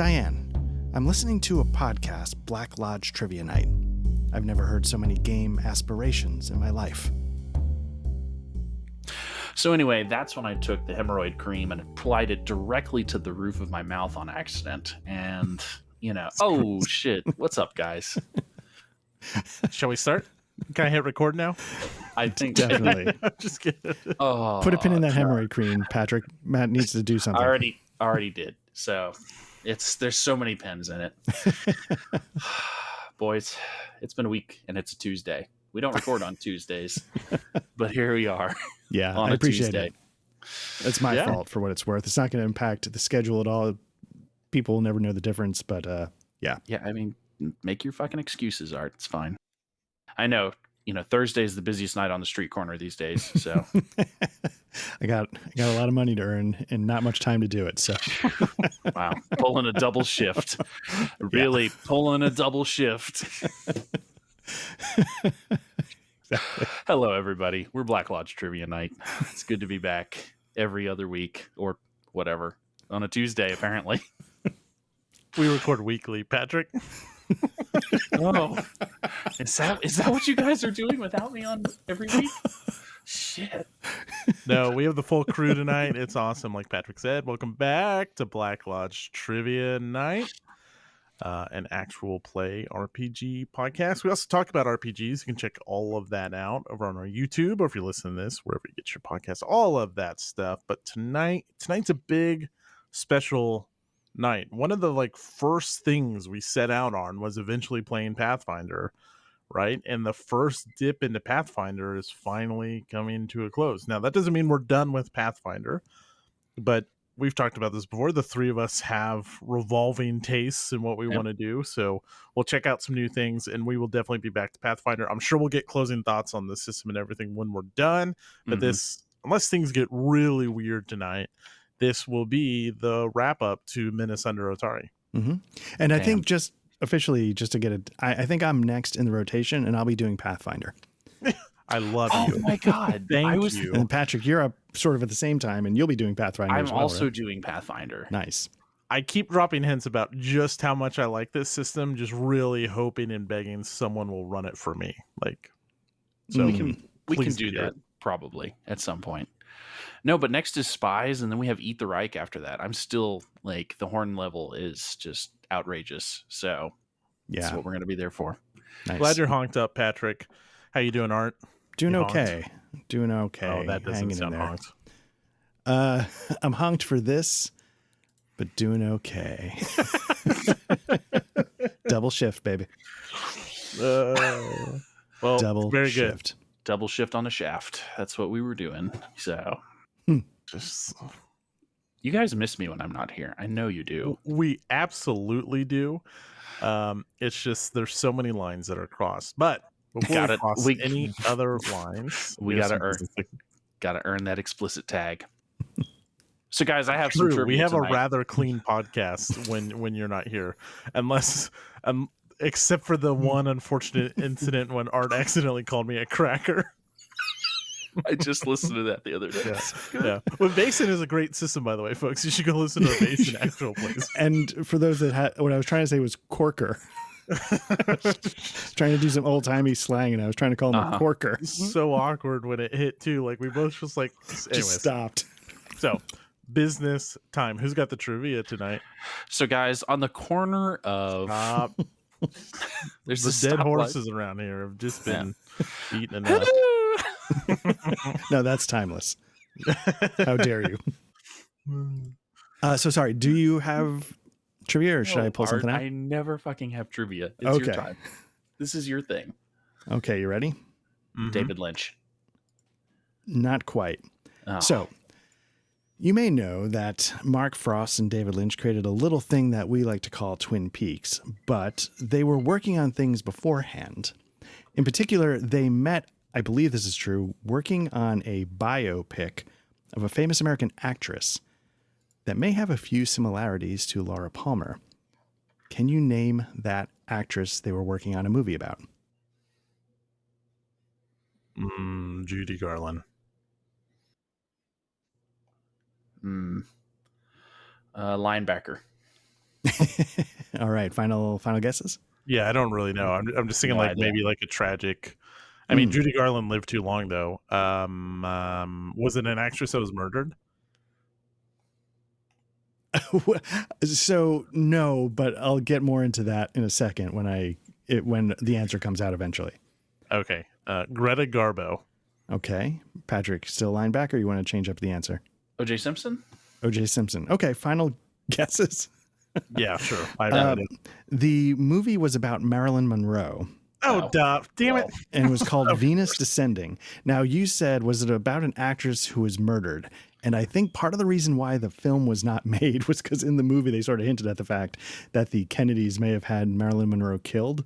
Diane, I'm listening to a podcast, Black Lodge Trivia Night. I've never heard so many game aspirations in my life. So anyway, that's when I took the hemorrhoid cream and applied it directly to the roof of my mouth on accident. And, oh shit. What's up, guys? Shall we start? Can I hit record now? I think Definitely. Just kidding. Oh, Put a pin in that hemorrhoid cream, Patrick. Matt needs to do something. I already did. So there's so many pens in it. Boys, it's been a week and it's a Tuesday. We don't record on Tuesdays, but here we are. Yeah, on I a appreciate Tuesday. it. It's my fault for what it's worth. It's not going to impact the schedule at all. People will never know the difference, but yeah. Yeah, I mean, make your fucking excuses, Art. It's fine. I know, Thursday is the busiest night on the street corner these days. So I got a lot of money to earn and not much time to do it. So wow, pulling a double shift, really pulling a double shift. Exactly. Hello, everybody. We're Black Lodge Trivia Night. It's good to be back every other week or whatever on a Tuesday, apparently. We record weekly, Patrick. Oh, is that what you guys are doing without me on every week? Shit. No, we have the full crew tonight. It's awesome. Like Patrick said, welcome back to Black Lodge Trivia Night, an actual play RPG podcast. We also talk about RPGs. You can check all of that out over on our YouTube, or if you listen to this, wherever you get your podcast, all of that stuff. But tonight's a big special night. One of the first things we set out on was eventually playing Pathfinder, right? And the first dip into Pathfinder is finally coming to a close. Now, that doesn't mean we're done with Pathfinder, but we've talked about this before. The three of us have revolving tastes in what we want to do. So we'll check out some new things, and we will definitely be back to Pathfinder. I'm sure we'll get closing thoughts on the system and everything when we're done. But this, unless things get really weird tonight, this will be the wrap up to Menace Under Otari. Mm-hmm. And I think just officially, just to get it, I think I'm next in the rotation, and I'll be doing Pathfinder. I love you. Oh my God. Thank you. And Patrick, you're up sort of at the same time, and you'll be doing Pathfinder I'm as well, also right? doing Pathfinder. Nice. I keep dropping hints about just how much I like this system, just really hoping and begging someone will run it for me. So we can do Peter. that probably at some point. No, but next is Spies, and then we have Eat the Reich after that. I'm still the horn level is just outrageous. So that's what we're going to be there for. Nice. Glad you're honked up, Patrick. How you doing, Art? Doing You okay. honked? Doing okay. Oh, that doesn't Hanging sound in there. honked. I'm honked for this, but doing okay. Double shift, baby. Well, Double very shift. Double shift on a shaft. That's what we were doing. So just you guys miss me when I'm not here. I know you do. we absolutely do. It's just there's so many lines that are crossed. But before we cross any other lines, we gotta earn that explicit tag. So, guys, I have some trivia we have tonight. a rather clean podcast when you're not here, unless except for the one unfortunate incident when Art accidentally called me a cracker. I just listened to that the other day. Yeah. Well, Basin is a great system, by the way, folks. You should go listen to our Basin actual plays. And for those that had, what I was trying to say was corker. Trying to do some old timey slang, and I was trying to call him a corker. So awkward when it hit too. We both just just stopped. So business time. Who's got the trivia tonight? So, guys, on the corner of there's the dead horses around here have just been beaten enough. No, that's timeless. How dare you? So sorry. Do you have trivia, or should I pull something out? I never fucking have trivia. It's your time. This is your thing. Okay, you ready? Mm-hmm. David Lynch. Not quite. So you may know that Mark Frost and David Lynch created a little thing that we like to call Twin Peaks, but they were working on things beforehand. In particular, they met, I believe this is true, working on a biopic of a famous American actress that may have a few similarities to Laura Palmer. Can you name that actress they were working on a movie about? Judy Garland. Linebacker. All right, final guesses. Yeah, I don't really know. I'm just thinking No like idea. maybe like a tragic. I mean, Judy Garland lived too long though. Was it an actress that was murdered? So no, but I'll get more into that in a second when the answer comes out eventually. Okay, Greta Garbo. Okay, Patrick, still linebacker. You want to change up the answer? O.J. Simpson. O.J. Simpson. Okay, final guesses. Yeah, sure. I know. The movie was about Marilyn Monroe. Oh, damn it. And it was called Venus Descending. Now, you said, was it about an actress who was murdered? And I think part of the reason why the film was not made was because in the movie they sort of hinted at the fact that the Kennedys may have had Marilyn Monroe killed.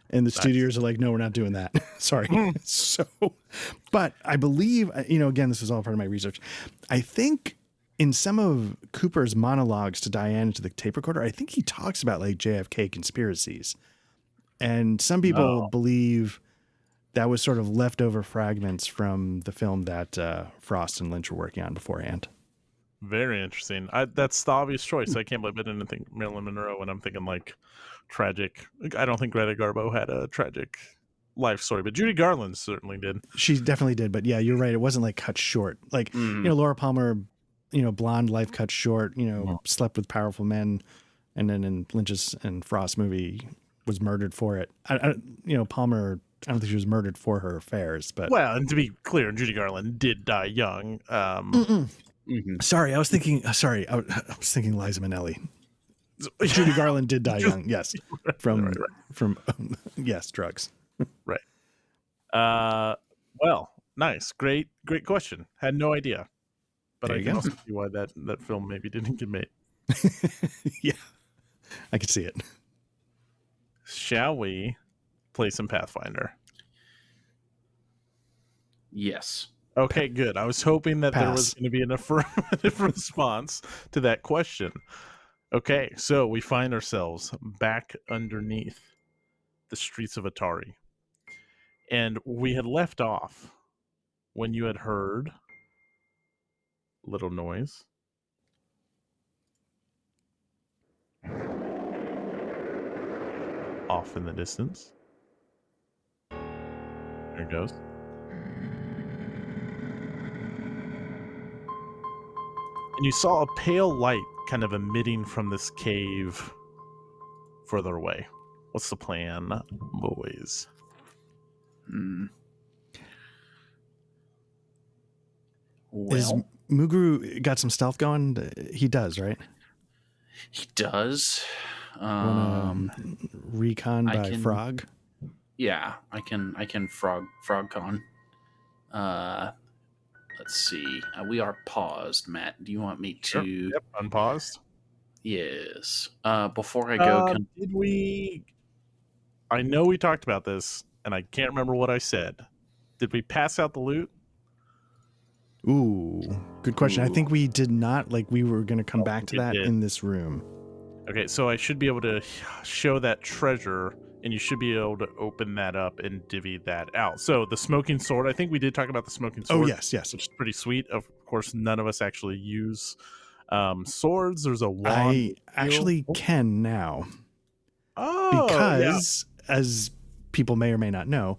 And the studios are like, no, we're not doing that. Sorry. But I believe, again, this was all part of my research. I think in some of Cooper's monologues to Diane into the tape recorder, I think he talks about like JFK conspiracies. And some people believe that was sort of leftover fragments from the film that Frost and Lynch were working on beforehand. Very interesting. That's the obvious choice. I can't believe I didn't think Marilyn Monroe when I'm thinking like tragic. I don't think Greta Garbo had a tragic life story, but Judy Garland certainly did. She definitely did. But yeah, you're right. It wasn't like cut short. Like, Laura Palmer, blonde, life cut short, slept with powerful men. And then in Lynch's and Frost movie was murdered for it. Palmer, I don't think she was murdered for her affairs, but and to be clear, Judy Garland did die young. Sorry, I was thinking Liza Minnelli. Judy Garland did die young. Yes. From yes, drugs. Right. Well, nice. Great question. Had no idea. But I can also see why that film maybe didn't get made. Yeah. I could see it. Shall we play some Pathfinder? Yes. Okay, good. I was hoping that there was going to be an affirmative response to that question. Okay, so we find ourselves back underneath the streets of Otari. And we had left off when you had heard a little noise. Off in the distance. There it goes. And you saw a pale light kind of emitting from this cave further away. What's the plan, boys? Well, is Muguru got some stealth going? He does, right? He does. Recon by Frog. Yeah, I can frog con. Let's see. We are paused, Matt. Do you want me to? Sure. Yep, unpaused. Yes. Before I go, did we? I know we talked about this, and I can't remember what I said. Did we pass out the loot? Ooh, good question. I think we did not. Like, we were going to come back to that in this room. Okay, so I should be able to show that treasure, and you should be able to open that up and divvy that out. So the smoking sword, I think we did talk about the smoking sword. Oh, yes. Which is pretty sweet. Of course, none of us actually use swords. There's a wand. I actually can now. Oh, because, as people may or may not know,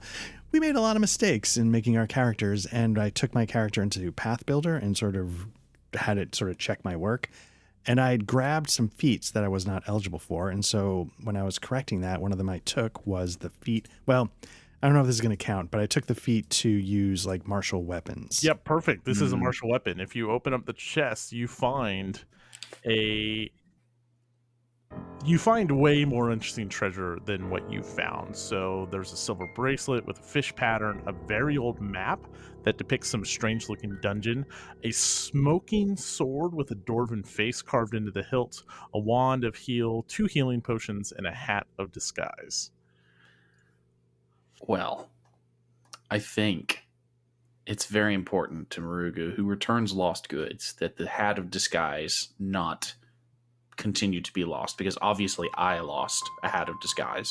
we made a lot of mistakes in making our characters, and I took my character into Path Builder and sort of had it sort of check my work. And I'd grabbed some feats that I was not eligible for. And so when I was correcting that, one of them I took was the feat. Well, I don't know if this is going to count, but I took the feat to use like martial weapons. Yep, perfect. This is a martial weapon. If you open up the chest, you find way more interesting treasure than what you found. So there's a silver bracelet with a fish pattern, a very old map that depicts some strange looking dungeon, a smoking sword with a dwarven face carved into the hilt, a wand of heal, 2 healing potions, and a hat of disguise. Well, I think it's very important to Marugu, who returns lost goods, that the hat of disguise not continue to be lost, because obviously I lost a hat of disguise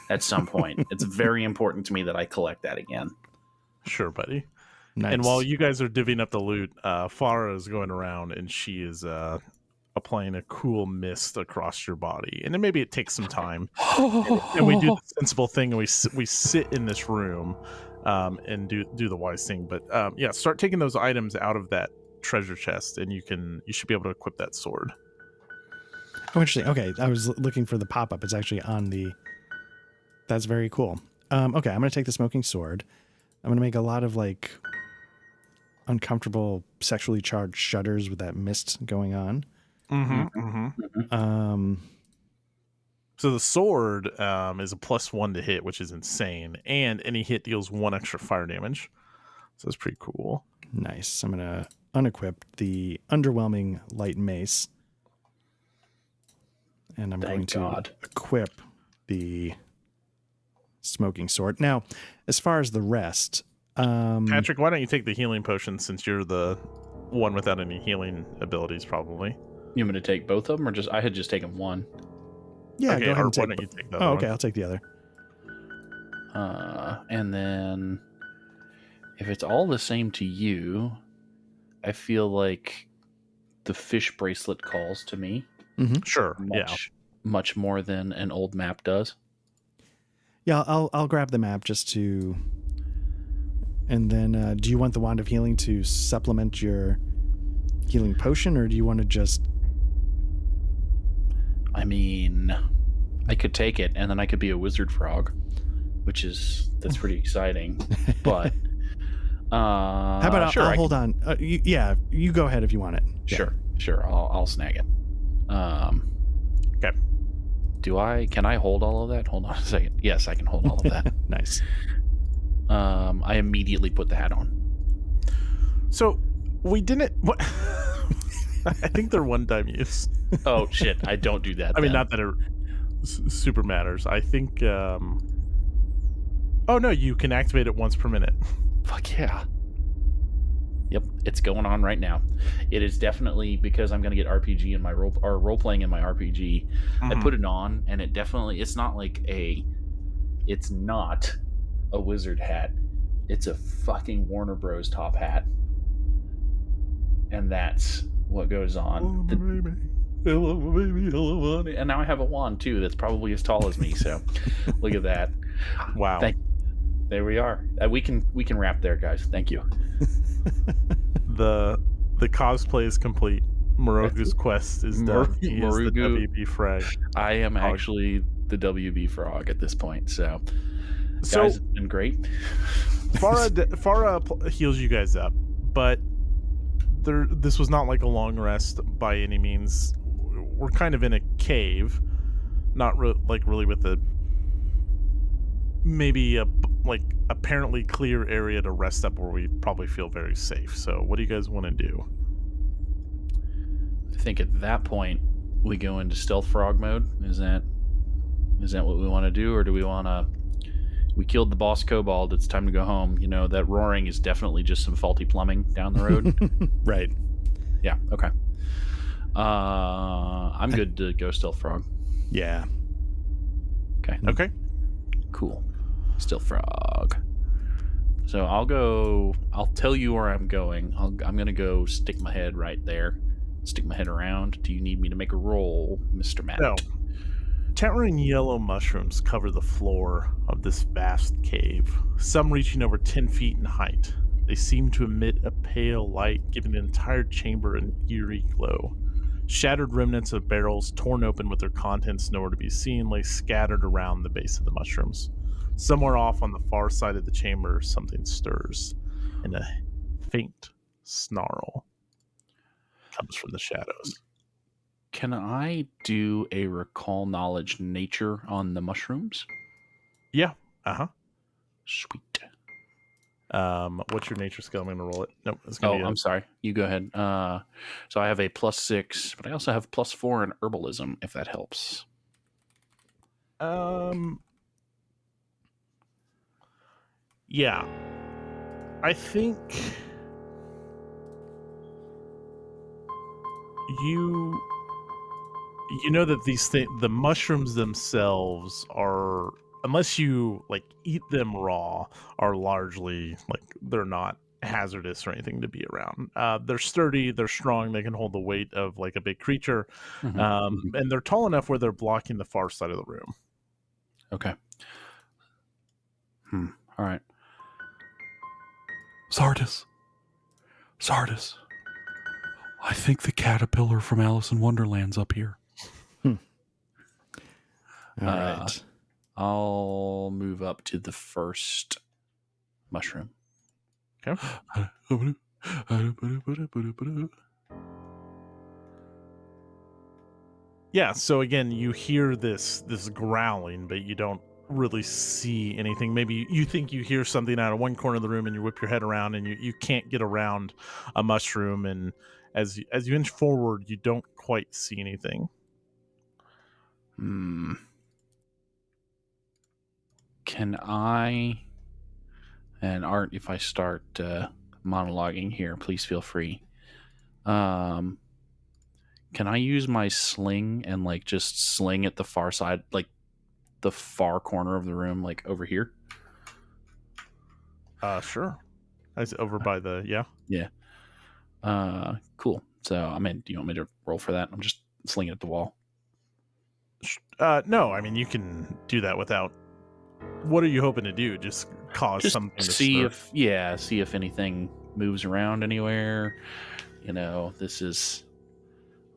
at some point. It's very important to me that I collect that again. Sure, buddy. Nice. And while you guys are divvying up the loot, Farah is going around and she is applying a cool mist across your body, and then maybe it takes some time. And we do the sensible thing, and we sit in this room, and do the wise thing. But yeah, start taking those items out of that treasure chest, and you should be able to equip that sword. Oh, interesting. Okay, I was looking for the pop-up. It's actually on the... That's very cool. Okay, I'm going to take the smoking sword. I'm going to make a lot of, like, uncomfortable sexually charged shudders with that mist going on. So the sword is a +1 to hit, which is insane. And any hit deals 1 extra fire damage. So that's pretty cool. Nice. I'm going to unequip the underwhelming light mace. And I'm going to equip the smoking sword. Now, as far as the rest... Patrick, why don't you take the healing potion since you're the one without any healing abilities, probably? You want me to take both of them, or I had just taken one? Yeah, okay, go ahead and why don't you take the other okay, one? I'll take the other. And then, if it's all the same to you, I feel like the fish bracelet calls to me. Mm-hmm. Sure, much more than an old map does. Yeah, I'll grab the map just to... And then, do you want the Wand of Healing to supplement your healing potion, or do you want to just... I mean, I could take it, and then I could be a wizard frog, that's pretty exciting. But how about sure, I'll hold on? You go ahead if you want it. Sure, I'll snag it. Okay. Can I hold all of that? Hold on a second. Yes, I can hold all of that. Nice. I immediately put the hat on. So we didn't. What? I think they're one-time use. Oh shit! I don't do that. I mean, not that it super matters. I think. Oh no, you can activate it once per minute. Fuck yeah. Yep, it's going on right now. It is definitely because I'm going to get RPG in my role playing in my RPG. Mm-hmm. I put it on, and it definitely. It's not a wizard hat. It's a fucking Warner Bros. Top hat. And that's what goes on. Hello, baby. And now I have a wand, too, that's probably as tall as me, so look at that. Wow. There we are. We can wrap there, guys. Thank you. The cosplay is complete. Morogu's quest is done. He is the WB frog. I am actually the WB frog at this point, so... Guys, it's been great. Farah heals you guys up, but this was not like a long rest by any means. We're kind of in a cave, not really with maybe a apparently clear area to rest up where we probably feel very safe. So what do you guys want to do? I think at that point we go into stealth frog mode. Is that what we want to do, or do we want to... We killed the boss kobold. It's time to go home. You know, that roaring is definitely just some faulty plumbing down the road. Right. Yeah, okay. I'm good to go stealth frog. Yeah. Okay. Cool. Stealth frog. So I'll tell you where I'm going. I'm going to go stick my head right there. Stick my head around. Do you need me to make a roll, Mr. Matt? No. Towering yellow mushrooms cover the floor of this vast cave, some reaching over 10 feet in height. They seem to emit a pale light, giving the entire chamber an eerie glow. Shattered remnants of barrels, torn open with their contents nowhere to be seen, lay scattered around the base of the mushrooms. Somewhere off on the far side of the chamber, something stirs, and a faint snarl comes from the shadows. Can I do a recall knowledge nature on the mushrooms? Yeah. Uh-huh. Sweet. What's your nature skill? I'm going to roll it. Nope. I'm sorry. You go ahead. So I have a +6, but I also have +4 in herbalism, if that helps. Yeah. I think you know that the mushrooms themselves are, unless you eat them raw, are largely they're not hazardous or anything to be around. They're sturdy, they're strong, they can hold the weight of like a big creature, and they're tall enough where they're blocking the far side of the room. Okay. All right. Sardis. I think the caterpillar from Alice in Wonderland's up here. All right. I'll move up to the first mushroom. Okay. Yeah, so again, you hear this growling, but you don't really see anything. Maybe you think you hear something out of one corner of the room and you whip your head around and you can't get around a mushroom, and as you inch forward, you don't quite see anything. Can I, and Art, if I start monologuing here, please feel free. Can I use my sling and like just sling at the far side, like the far corner of the room, like over here? Sure. That's over by the Yeah. Cool. So I mean, do you want me to roll for that? I'm just slinging at the wall. No, I mean you can do that without. What are you hoping to do? Just cause something to see stir? see if anything moves around anywhere. You know,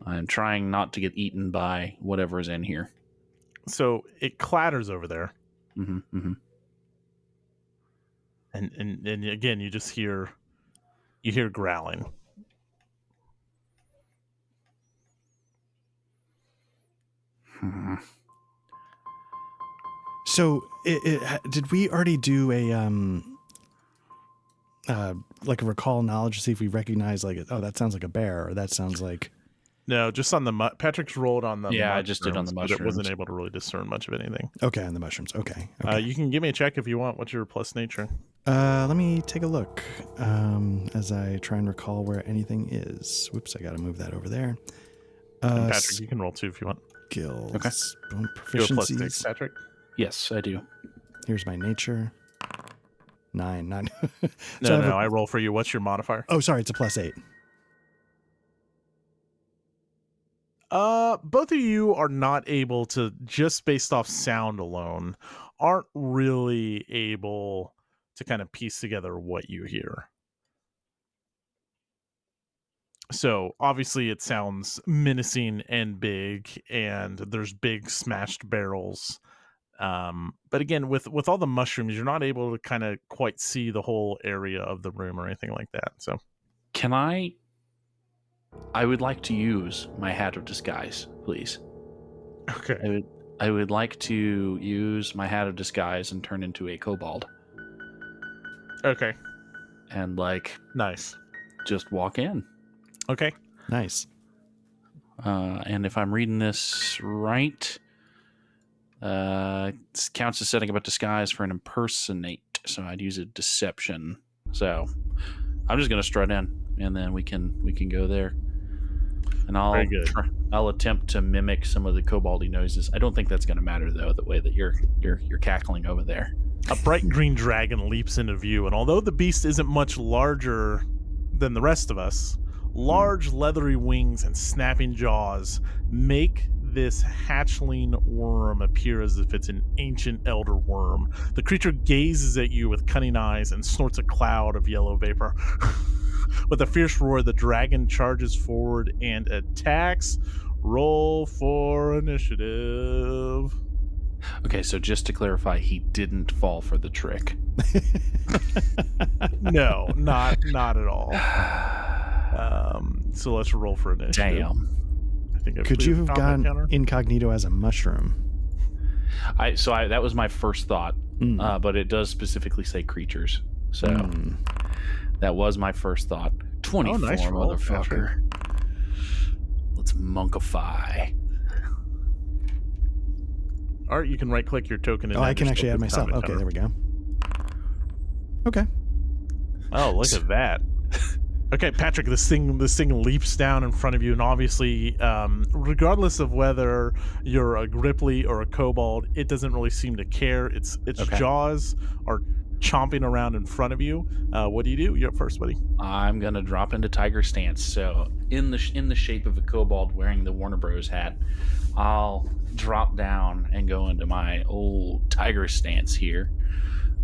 I'm trying not to get eaten by whatever's in here. So it clatters over there. And again, you just hear growling. So, did we already do a like a recall knowledge to see if we recognize like, oh, that sounds like a bear, or that sounds like... No, just on the Patrick's rolled on the I just did on the mushrooms. But it wasn't able to really discern much of anything. Okay, on the mushrooms. Okay. You can give me a check if you want. What's your plus nature? Let me take a look as I try and recall where anything is. Whoops, I got to move that over there. And Patrick, you can roll too if you want. Skills. Okay. You're plus 6, Patrick. Yes, I do. Here's my nature. 9. No, I roll for you. What's your modifier? Oh, sorry, it's a +8. Both of you are not able to, just based off sound alone, aren't really able to kind of piece together what you hear. So obviously it sounds menacing and big, and there's big smashed barrels. But again, with all the mushrooms, you're not able to kind of quite see the whole area of the room or anything like that. So can I would like to use my hat of disguise, please. Okay. I would like to use my hat of disguise and turn into a kobold. Okay. And nice. Just walk in. Okay. Nice. And if I'm reading this right, it counts as setting up a disguise for an impersonate. So I'd use a deception. So I'm just gonna strut in, and then we can go there. And I'll attempt to mimic some of the koboldy noises. I don't think that's going to matter though, the way that you're cackling over there. A bright green dragon leaps into view, and although the beast isn't much larger than the rest of us, large leathery wings and snapping jaws make this hatchling worm appear as if it's an ancient elder worm. The creature gazes at you with cunning eyes and snorts a cloud of yellow vapor. With a fierce roar, the dragon charges forward and attacks. Roll for initiative. Okay, so just to clarify, he didn't fall for the trick. No, not at all. So let's roll for initiative. Damn. I think could you have gone incognito as a mushroom? That was my first thought, but it does specifically say creatures. So that was my first thought. 24, nice roll, motherfucker. Let's monkify. Art, you can right-click your token. And I can actually add myself. Okay, there we go. Okay. Oh, look at that. Okay, Patrick, this thing leaps down in front of you, and obviously, regardless of whether you're a Gripply or a Kobold, it doesn't really seem to care. Its jaws are chomping around in front of you. What do? You're up first, buddy. I'm gonna drop into tiger stance. So in the shape of a kobold wearing the Warner Bros. Hat, I'll drop down and go into my old tiger stance here.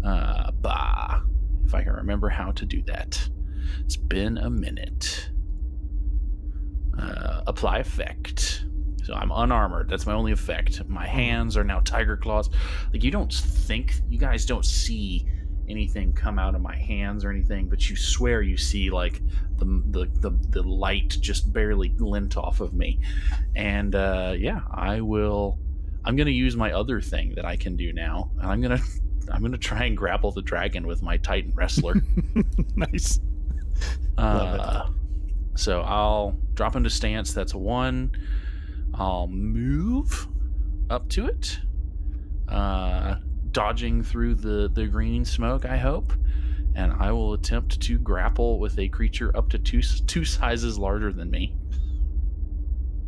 If I can remember how to do that. It's been a minute. Apply effect. So I'm unarmored. That's my only effect. My hands are now tiger claws. Like, you guys don't see anything come out of my hands or anything, but you swear you see like the light just barely glint off of me. And I'm gonna use my other thing that I can do now, and I'm gonna try and grapple the dragon with my Titan Wrestler. Nice. Love it. So I'll drop into stance. That's 1. I'll move up to it, dodging through the green smoke, I hope, and I will attempt to grapple with a creature up to two sizes larger than me.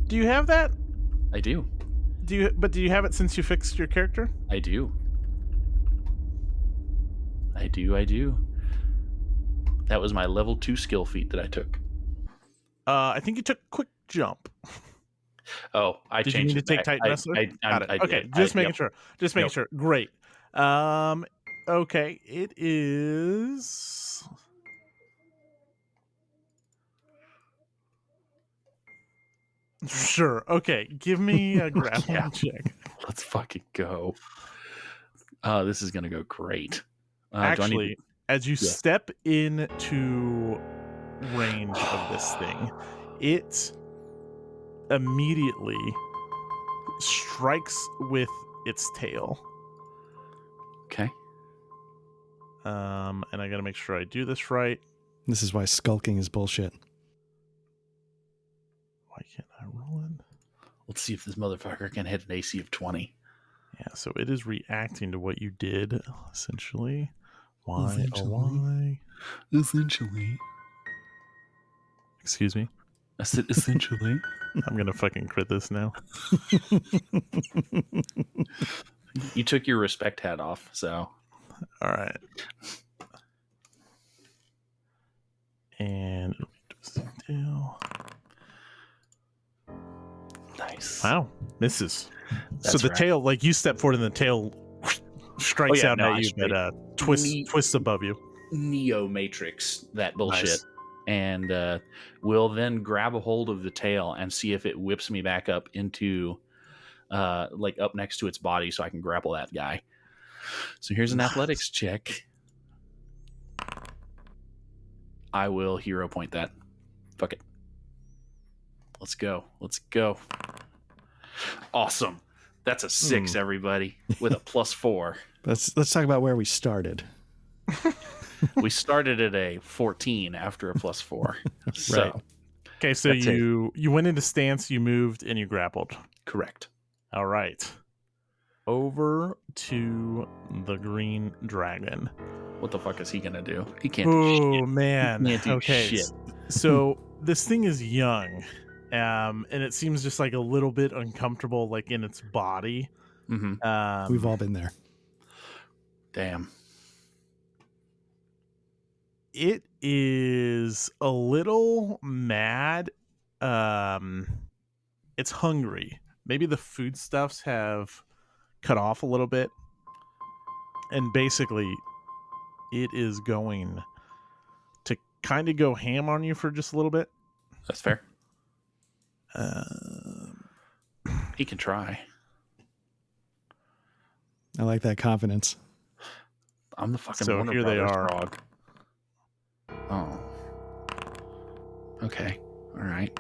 Do you have that? I do. Do you have it since you fixed your character? I do. That was my level 2 skill feat that I took. I think you took quick jump. Oh, I Did changed you need it to take back. Titan Wrestler? Got it. I Okay, did. just making Yep. sure. Just making sure. Great. Okay, it is. Sure. Okay, give me a grappling Yeah. check. Let's fucking go. This is gonna go great. Actually, as you Yeah. step into range of this thing, it immediately strikes with its tail. Okay. And I gotta make sure I do this right. This is why skulking is bullshit. Why can't I roll it? Let's see if this motherfucker can hit an AC of 20. Yeah, so it is reacting to what you did, essentially. Why? Essentially. Oh, why? Essentially. Excuse me. I said essentially. I'm gonna fucking crit this now. You took your respect hat off, so. All right. And Nice. wow, misses. That's so the right. tail, like you step forward and the tail strikes out at you, but twists above you. Neo Matrix, that bullshit. Nice. And we'll then grab a hold of the tail and see if it whips me back up into, like up next to its body so I can grapple that guy. So here's an athletics check. I will hero point that. Fuck it. Let's go. Awesome. That's a 6, everybody, with a +4. Let's talk about where we started. We started at a 14 after a +4. So, Right. Okay, so That's you went into stance, you moved, and you grappled. correct. All right. Over to the green dragon. What the fuck is he gonna do? He can't do Oh shit. man. He can't do Okay. shit. So this thing is young. And it seems just like a little bit uncomfortable, like in its body. Mm-hmm. We've all been there. Damn. It is a little mad. It's hungry. Maybe the foodstuffs have cut off a little bit. And basically, it is going to kind of go ham on you for just a little bit. That's fair. He can try. I like that confidence. I'm the fucking So Warner here they Brothers are. frog. Oh. Okay. All right.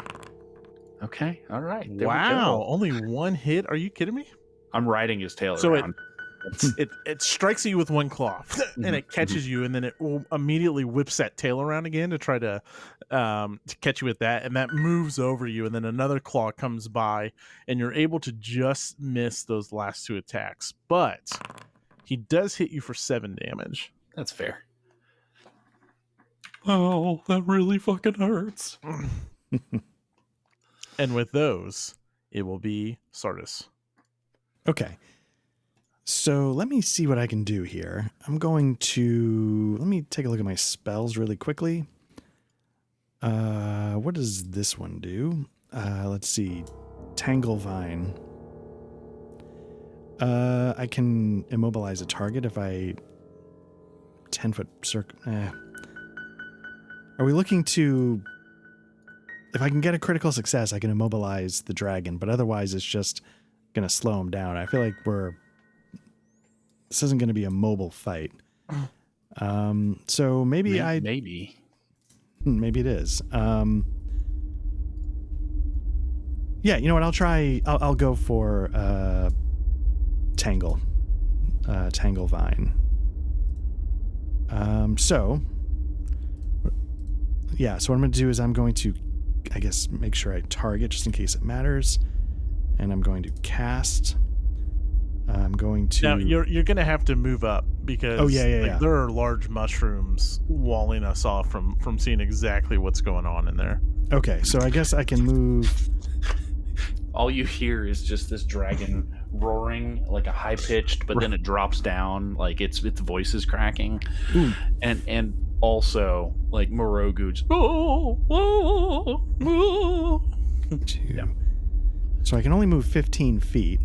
Okay. All right. There we Wow. go. Only one hit? Are you kidding me? I'm riding his tail So around. It strikes at you with one claw and it catches you, and then it will immediately whips that tail around again to try to catch you with that, and that moves over you, and then another claw comes by, and you're able to just miss those last 2 attacks. But he does hit you for 7 damage. That's fair. Oh, that really fucking hurts. And with those, it will be Sardis. Okay. So let me see what I can do here. Let me take a look at my spells really quickly. What does this one do? Let's see. Tangle Vine. I can immobilize a target if I 10-foot circle. Are we looking to? If I can get a critical success, I can immobilize the dragon, but otherwise it's just gonna slow him down. I feel like this isn't gonna be a mobile fight. So maybe maybe it is. Yeah, you know what? I'll go for Tangle Vine. So what I'm going to do is I'm going to, I guess, make sure I target just in case it matters, and I'm going to cast. I'm going to. Now you're going to have to move up because there are large mushrooms walling us off from seeing exactly what's going on in there. Okay, so I guess I can move. All you hear is just this dragon roaring, like a high pitched, but then it drops down, like its voice is cracking. Ooh. And also like Morogu just, Yeah. So I can only move 15 feet.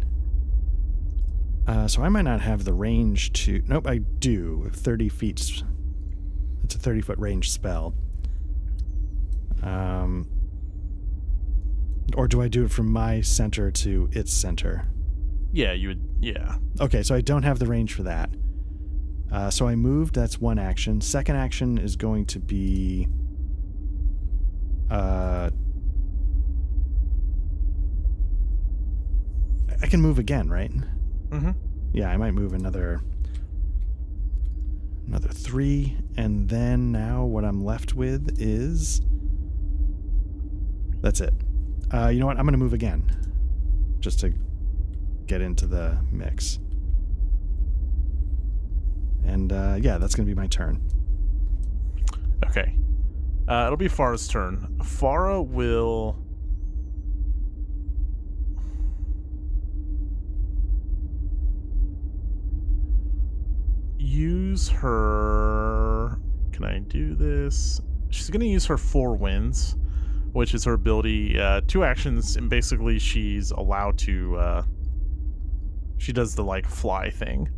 So I might not have the range to. Nope, I do. 30 feet. It's a 30-foot range spell. Or do I do it from my center to its center? Yeah, you would. Yeah. Okay, so I don't have the range for that. So I moved. That's one action. Second action is going to be. I can move again, right? Mm-hmm. Yeah, I might move another 3, and then now what I'm left with is. That's it. You know what? I'm going to move again, just to get into the mix. And that's going to be my turn. Okay. It'll be Farah's turn. Farah will use her. Can I do this? She's going to use her 4 winds, which is her ability. 2 actions, and basically she's allowed to. She does the like fly thing,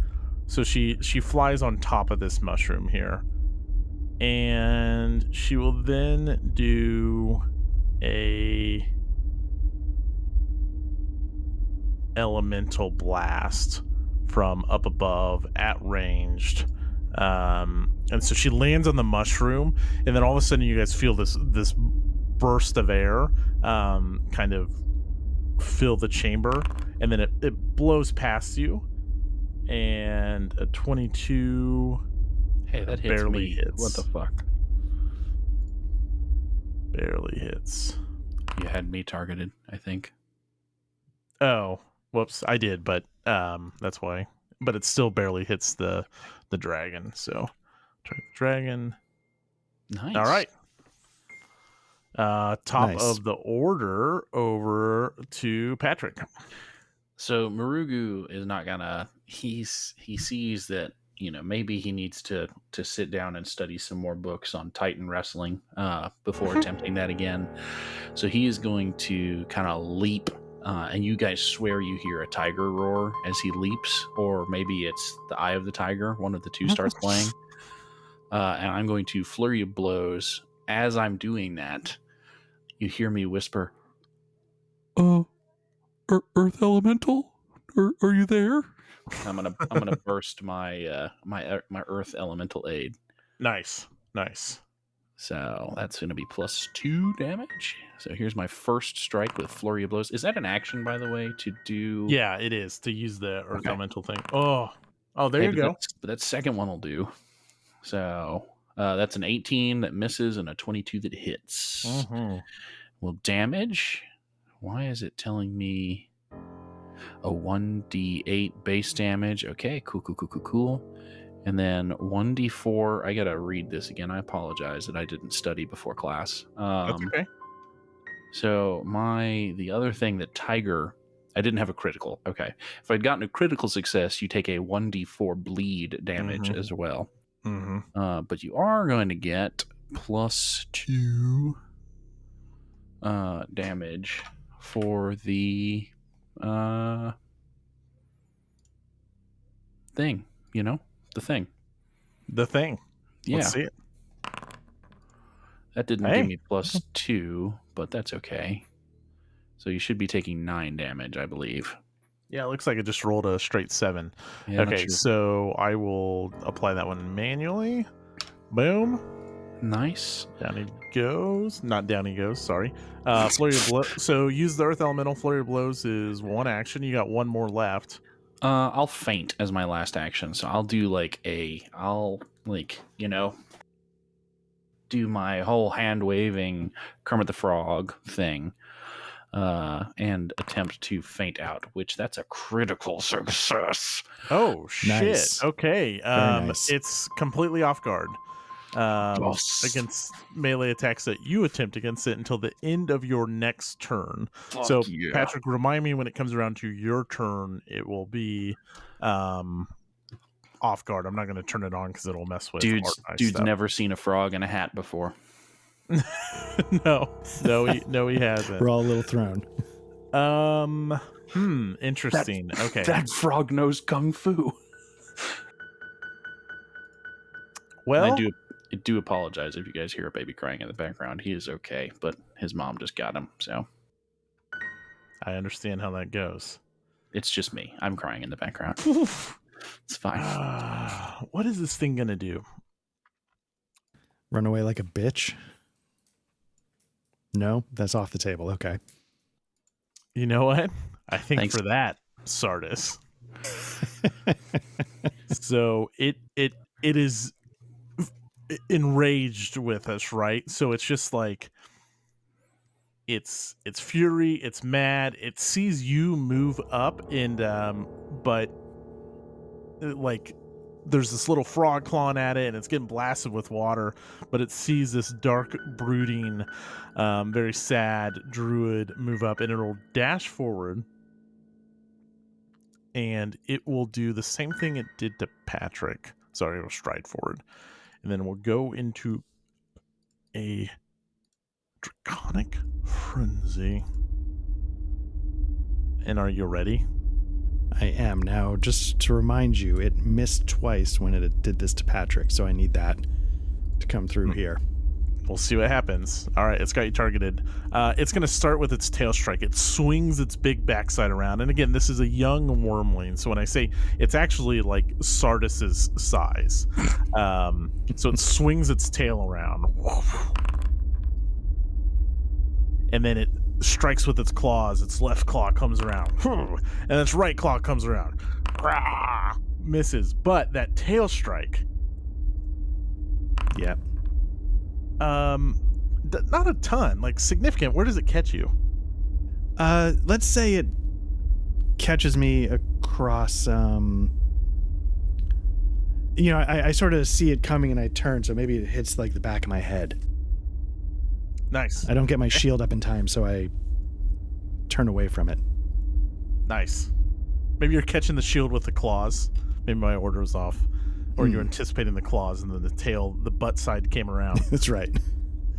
so she flies on top of this mushroom here, and she will then do a elemental blast from up above at ranged. And so she lands on the mushroom, and then all of a sudden you guys feel this burst of air kind of fill the chamber, and then it blows past you, and a 22 Hey, that hits barely me. hits. What the fuck? Barely hits. You had me targeted, I think. Oh, whoops, I did, but that's why. But it still barely hits the dragon, so dragon. Nice. All right. Top Nice. of the order over to Patrick. So Marugu is not gonna. He sees that maybe he needs to sit down and study some more books on Titan wrestling before attempting that again. So he is going to kind of leap, and you guys swear you hear a tiger roar as he leaps, or maybe it's the Eye of the Tiger. One of the two starts playing, and I'm going to flurry of blows. As I'm doing that, you hear me whisper, Earth Elemental? Are you there? I'm gonna burst my my Earth Elemental aid. Nice. So that's gonna be +2 damage. So here's my first strike with flurry of blows. Is that an action, by the way, to do? Yeah, it is to use the Earth Okay. Elemental thing. Oh, there you go. But that second one will do. So that's an 18 that misses and a 22 that hits. Mm-hmm. Well, damage. Why is it telling me a 1d8 base damage? Okay, cool. And then 1d4. I gotta read this again. I apologize that I didn't study before class. That's okay. So the other thing that Tiger, I didn't have a critical. Okay. If I'd gotten a critical success, you take a 1d4 bleed damage as well. But you are going to get +2 damage for the thing. You know? The thing. The thing. Yeah. Let's see it. That didn't give me +2, but that's okay. So you should be taking 9 damage, I believe. Yeah, it looks like it just rolled a straight 7. Yeah, okay, so I will apply that one manually. Boom. Nice. Down he goes. Not down he goes, sorry. Flurry of blows. So use the Earth Elemental. Flurry of blows is 1 action. You got 1 more left. I'll faint as my last action. So I'll do do my whole hand waving Kermit the Frog thing. And attempt to faint out, which that's a critical success. Oh shit! Nice. Okay, nice. It's completely off guard against melee attacks that you attempt against it until the end of your next turn. So, yeah. Patrick, remind me when it comes around to your turn, it will be off guard. I'm not going to turn it on because it'll mess with dude's stuff. never seen a frog in a hat before. no, he hasn't. We're all a little thrown. Interesting. Okay. That frog knows kung fu. Well, I do apologize if you guys hear a baby crying in the background. He is okay, but his mom just got him, so I understand how that goes. It's just me. I'm crying in the background. It's fine. What is this thing gonna do? Run away like a bitch? No, that's off the table. Okay. You know what? I think Thanks. for that, Sardis. So it is enraged with us, right? So it's just like it's fury, it's mad, it sees you move up, and but like there's this little frog clawing at it and it's getting blasted with water, but it sees this dark, brooding, very sad druid move up, and it'll dash forward and it will do the same thing it did to Patrick. Sorry, it'll stride forward and then we'll go into a draconic frenzy. And are you ready? I am. Now, just to remind you, it missed twice when it did this to Patrick, so I need that to come through here. We'll see what happens. All right, it's got you targeted. It's going to start with its tail strike. It swings its big backside around. And again, this is a young wormling. So when I say it's actually like Sardis's size. So it swings its tail around. And then it strikes with its claws. Its left claw comes around. And its right claw comes around. Misses. But that tail strike. Yep. Not a ton, like significant. Where does it catch you? Let's say it catches me across, I sort of see it coming and I turn, so maybe it hits like the back of my head. Nice. I don't get my shield up in time, so I turn away from it. Nice. Maybe you're catching the shield with the claws. Maybe my order was off. Or you're anticipating the claws and then the butt side came around. That's right.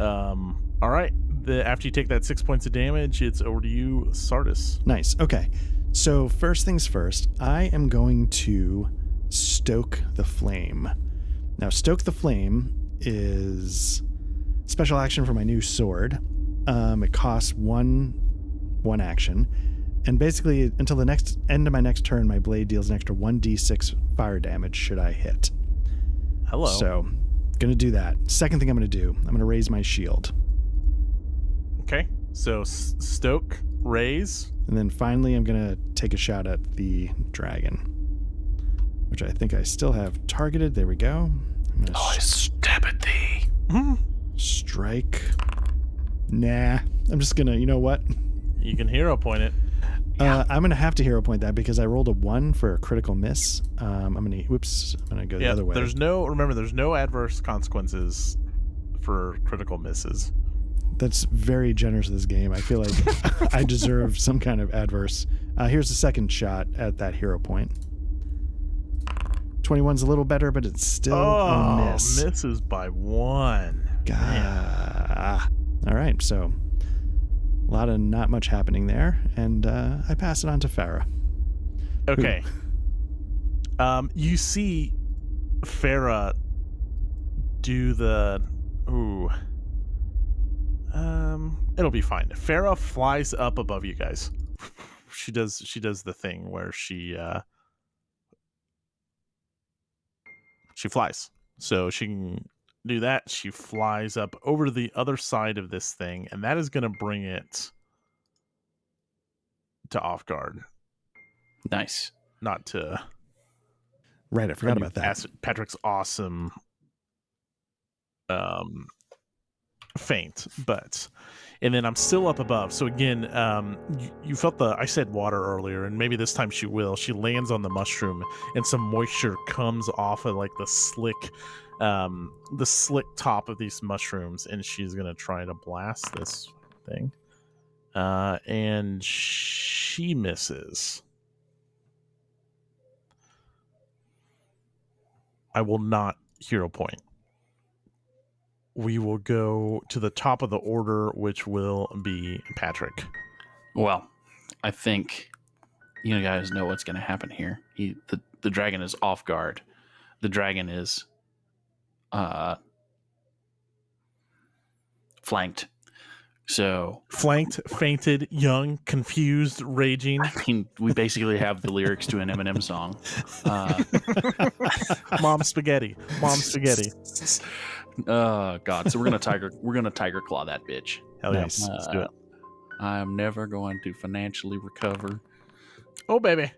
All right. After you take that 6 points of damage, it's over to you, Sardis. Nice. Okay. So first things first, I am going to stoke the flame. Now, stoke the flame is special action for my new sword. It costs one action. And basically, until the next end of my next turn, my blade deals an extra 1d6 fire damage should I hit. Hello. So, gonna do that. Second thing I'm gonna do, I'm gonna raise my shield. Okay. So, stoke, raise. And then finally, I'm gonna take a shot at the dragon, which I think I still have targeted. There we go. I'm gonna I stab at thee. strike. Nah. I'm just gonna, you know what? You can hero point it. I'm gonna have to hero point that because I rolled a 1 for a critical miss. I'm gonna go the other way. There's no adverse consequences for critical misses. That's very generous of this game. I feel like I deserve some kind of adverse Here's the second shot at that hero point. 21's a little better, but it's still a miss. Misses by 1. God. All right, so a lot of not much happening there, and I pass it on to Farah. Okay. You see Farah do the... Ooh. It'll be fine. Farah flies up above you guys. She does the thing where she flies. So she can do that. She flies up over to the other side of this thing, and that is going to bring it to off guard. Nice. Not to... Right, I forgot about that. Patrick's awesome feint, and then I'm still up above. So again, you felt I said water earlier, and maybe this time she will. She lands on the mushroom, and some moisture comes off of like the slick top of these mushrooms, and she's gonna try to blast this thing, and she misses. I will not hero point. We will go to the top of the order, which will be Patrick. Well, I think you guys know what's going to happen here. The dragon is off guard. The dragon is flanked. So flanked, fainted, young, confused, raging. I mean, we basically have the lyrics to an Eminem song. Mom spaghetti. Oh God! So we're gonna tiger claw that bitch. Hell yeah! Nice. Let's do it. I'm never going to financially recover. Oh baby.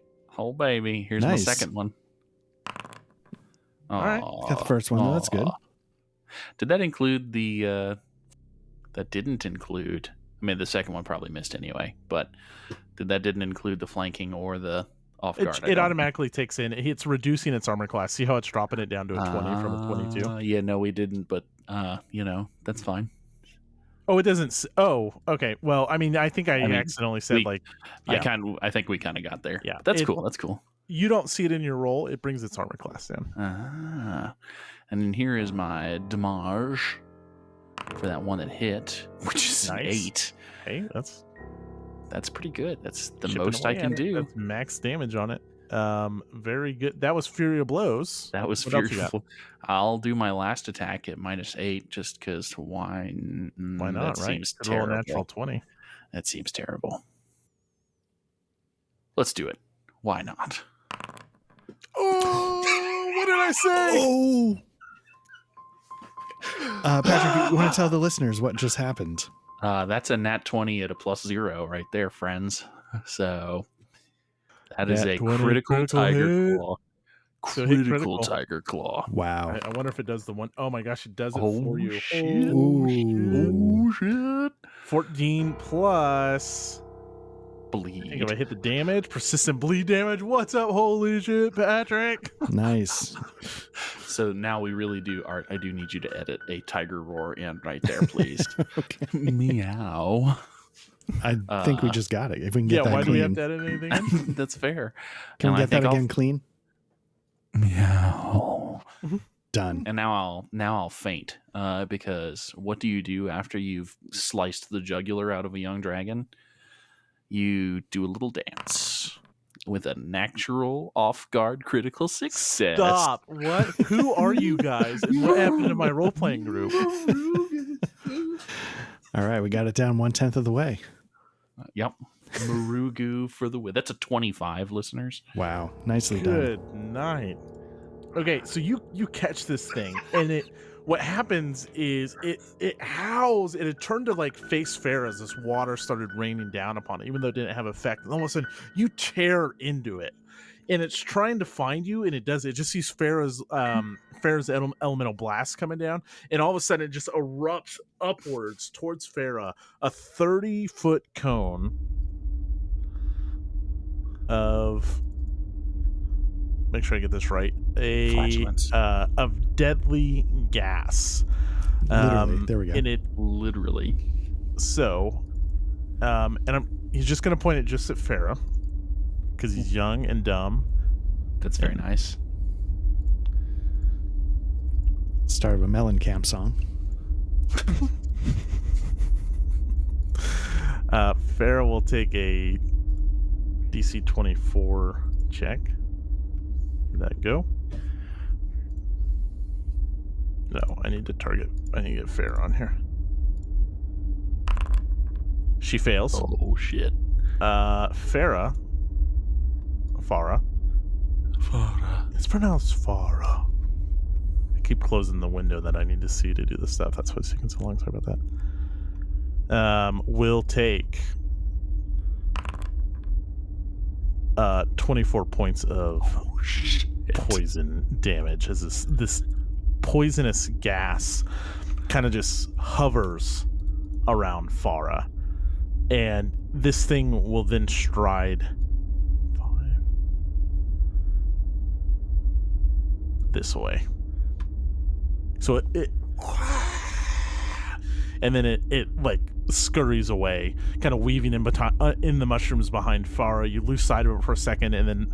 Here's my second one. All right. Got the first one. That's good. Did that include the? That didn't include. I mean, the second one probably missed anyway. But didn't include the flanking or the off guard? It automatically takes in. It's reducing its armor class. See how it's dropping it down to a 20 from a 22? Yeah, no, we didn't. But that's fine. Oh, it doesn't. Oh, okay. Well, I mean, I think I accidentally said Yeah. I think we kind of got there. Yeah, that's cool. That's cool. You don't see it in your roll. It brings its armor class down. And then here is my damage for that one that hit, which is an 8. Hey, that's pretty good. That's the most I can do. That's max damage on it. Very good. That was Fury of Blows. That was Fury of Blows. I'll do my last attack at -8 just because why not, that right? Seems terrible. Roll a natural 20. That seems terrible. Let's do it. Why not? Oh, what did I say? Oh. Patrick, you want to tell the listeners what just happened? That's a nat 20 at a +0 right there, friends. So that is a critical tiger claw. Critical tiger claw. Wow. I wonder if it does the one. Oh my gosh, it does it for you. Shit. Oh shit. 14 plus bleed. I think if I hit the damage, persistent bleed damage. What's up? Holy shit, Patrick. Nice. So now we really do, Art, I do need you to edit a tiger roar in right there, please. Okay. Meow. I think we just got it. If we can get that why clean. do we have to edit anything in? That's fair. Can we get that again clean? Meow. Done. And now I'll faint because what do you do after you've sliced the jugular out of a young dragon? You do a little dance with a natural off-guard critical success. Stop. What? Who are you guys? And what happened to my role-playing group? All right, we got it down 1/10 of the way. Yep. Marugu for the win. That's a 25, listeners. Wow. Nicely done. Good night. Okay, so you catch this thing, and what happens is it howls, and it turned to like face Farah as this water started raining down upon it, even though it didn't have effect. And all of a sudden, you tear into it, and it's trying to find you, and it just sees Farah's elemental blast coming down, and all of a sudden it just erupts upwards towards Farah, a 30-foot cone of. Make sure I get this right. Of deadly gas. Literally. There we go. And it literally. So, and he's just going to point it just at Farah. because he's young and dumb. That's very nice. Start of a Mellencamp song. Farah will take a DC 24 check. Did that go? No, I need to get Farah on here. She fails. Oh shit. Farah. It's pronounced Farah. I keep closing the window that I need to see to do this stuff. That's why it's taking so long. Sorry about that. Will take 24 points of poison damage as this poisonous gas kind of just hovers around Farah, and this thing will then stride 5 this way. So it and then it like scurries away, kind of weaving in the mushrooms behind Farah. You lose sight of it for a second, and then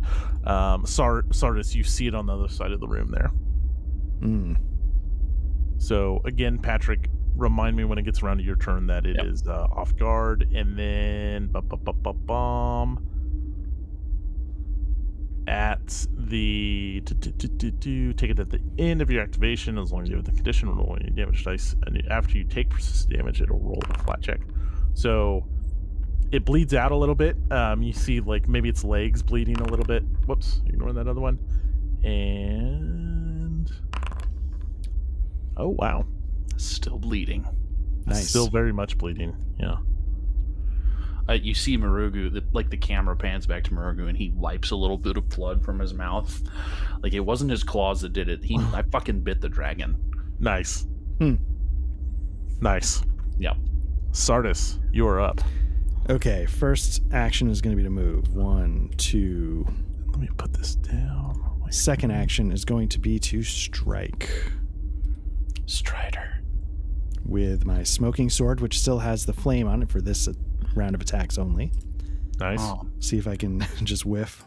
Sardis, you see it on the other side of the room there. So again, Patrick, remind me when it gets around to your turn that it is off guard, and then at the take it at the end of your activation, as long as you have the condition, roll any damage dice, and after you take persistent damage, it'll roll a flat check. So it bleeds out a little bit. You see like maybe its legs bleeding a little bit. Whoops, ignore that other one. And oh wow, Still bleeding. Nice. Still very much bleeding. Yeah. You see Marugu, the camera pans back to Marugu, and he wipes a little bit of blood from his mouth. Like, it wasn't his claws that did it. I fucking bit the dragon. Nice. Nice. Yep. Sardis, you are up. Okay, first action is going to be to move. 1, 2. Let me put this down. Second action is going to be to strike. Strider. With my smoking sword, which still has the flame on it for this round of attacks only. Nice. Oh, See if I can just whiff.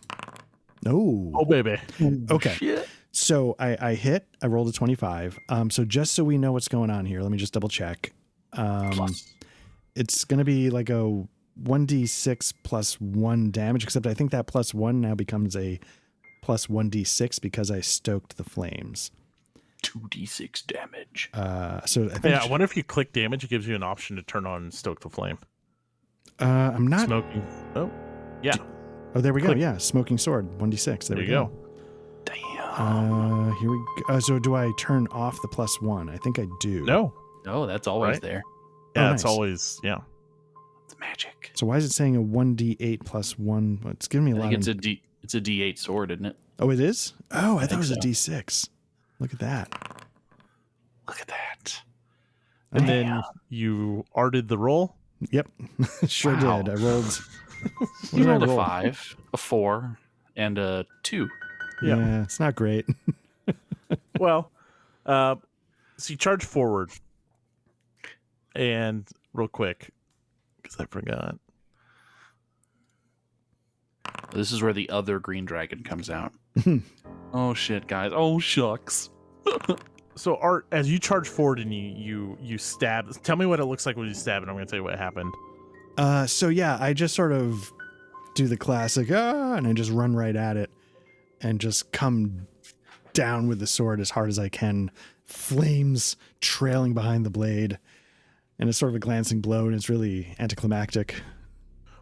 No. Oh, baby. Okay. shit. So I hit. I rolled a 25. So just so we know what's going on here, let me just double check. Plus. It's going to be like a 1d6 plus 1 damage, except I think that plus 1 now becomes a plus 1d6 because I stoked the flames. 2d6 damage. So I think I wonder if you click damage, it gives you an option to turn on Stoke the Flame. I'm not Smoking. Oh, yeah. Oh, there we go. Click. Yeah, smoking sword, 1d6. There we you go. Damn. Here we go. So do I turn off the plus 1? I think I do. No. Oh, that's always Right. there. Yeah, Oh, it's nice. always, yeah. It's magic. So why is it saying a 1d8 plus 1? Well, it's giving me a I lot think of... it's a D8 sword, isn't it? Oh, it is? Oh, I thought it think was a so. d6. Look at that. Look at that. And Damn. then you arted the roll. Yep, sure Wow. did. I rolled... What You did I rolled a roll? 5, a 4, and a 2. Yeah. Yeah, it's not great. Well, so you charge forward. And real quick, because I forgot. This is where the other green dragon comes out. Oh shit, guys. Oh shucks. So Art, as you charge forward and you stab, tell me what it looks like when you stab, and I'm going to tell you what happened. So yeah, I just sort of do the classic, and I just run right at it and just come down with the sword as hard as I can, flames trailing behind the blade, and it's sort of a glancing blow, and it's really anticlimactic.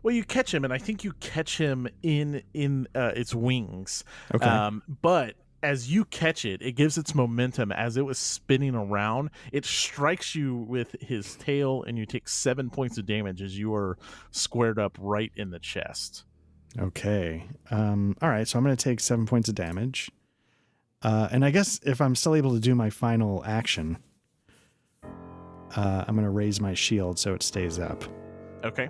Well, you catch him, and I think you catch him in its wings. Okay. But as you catch it, it gives its momentum as it was spinning around. It strikes you with his tail, and you take 7 points of damage as you are squared up right in the chest. Okay. All right, so I'm going to take 7 points of damage. And I guess if I'm still able to do my final action, I'm going to raise my shield so it stays up. Okay.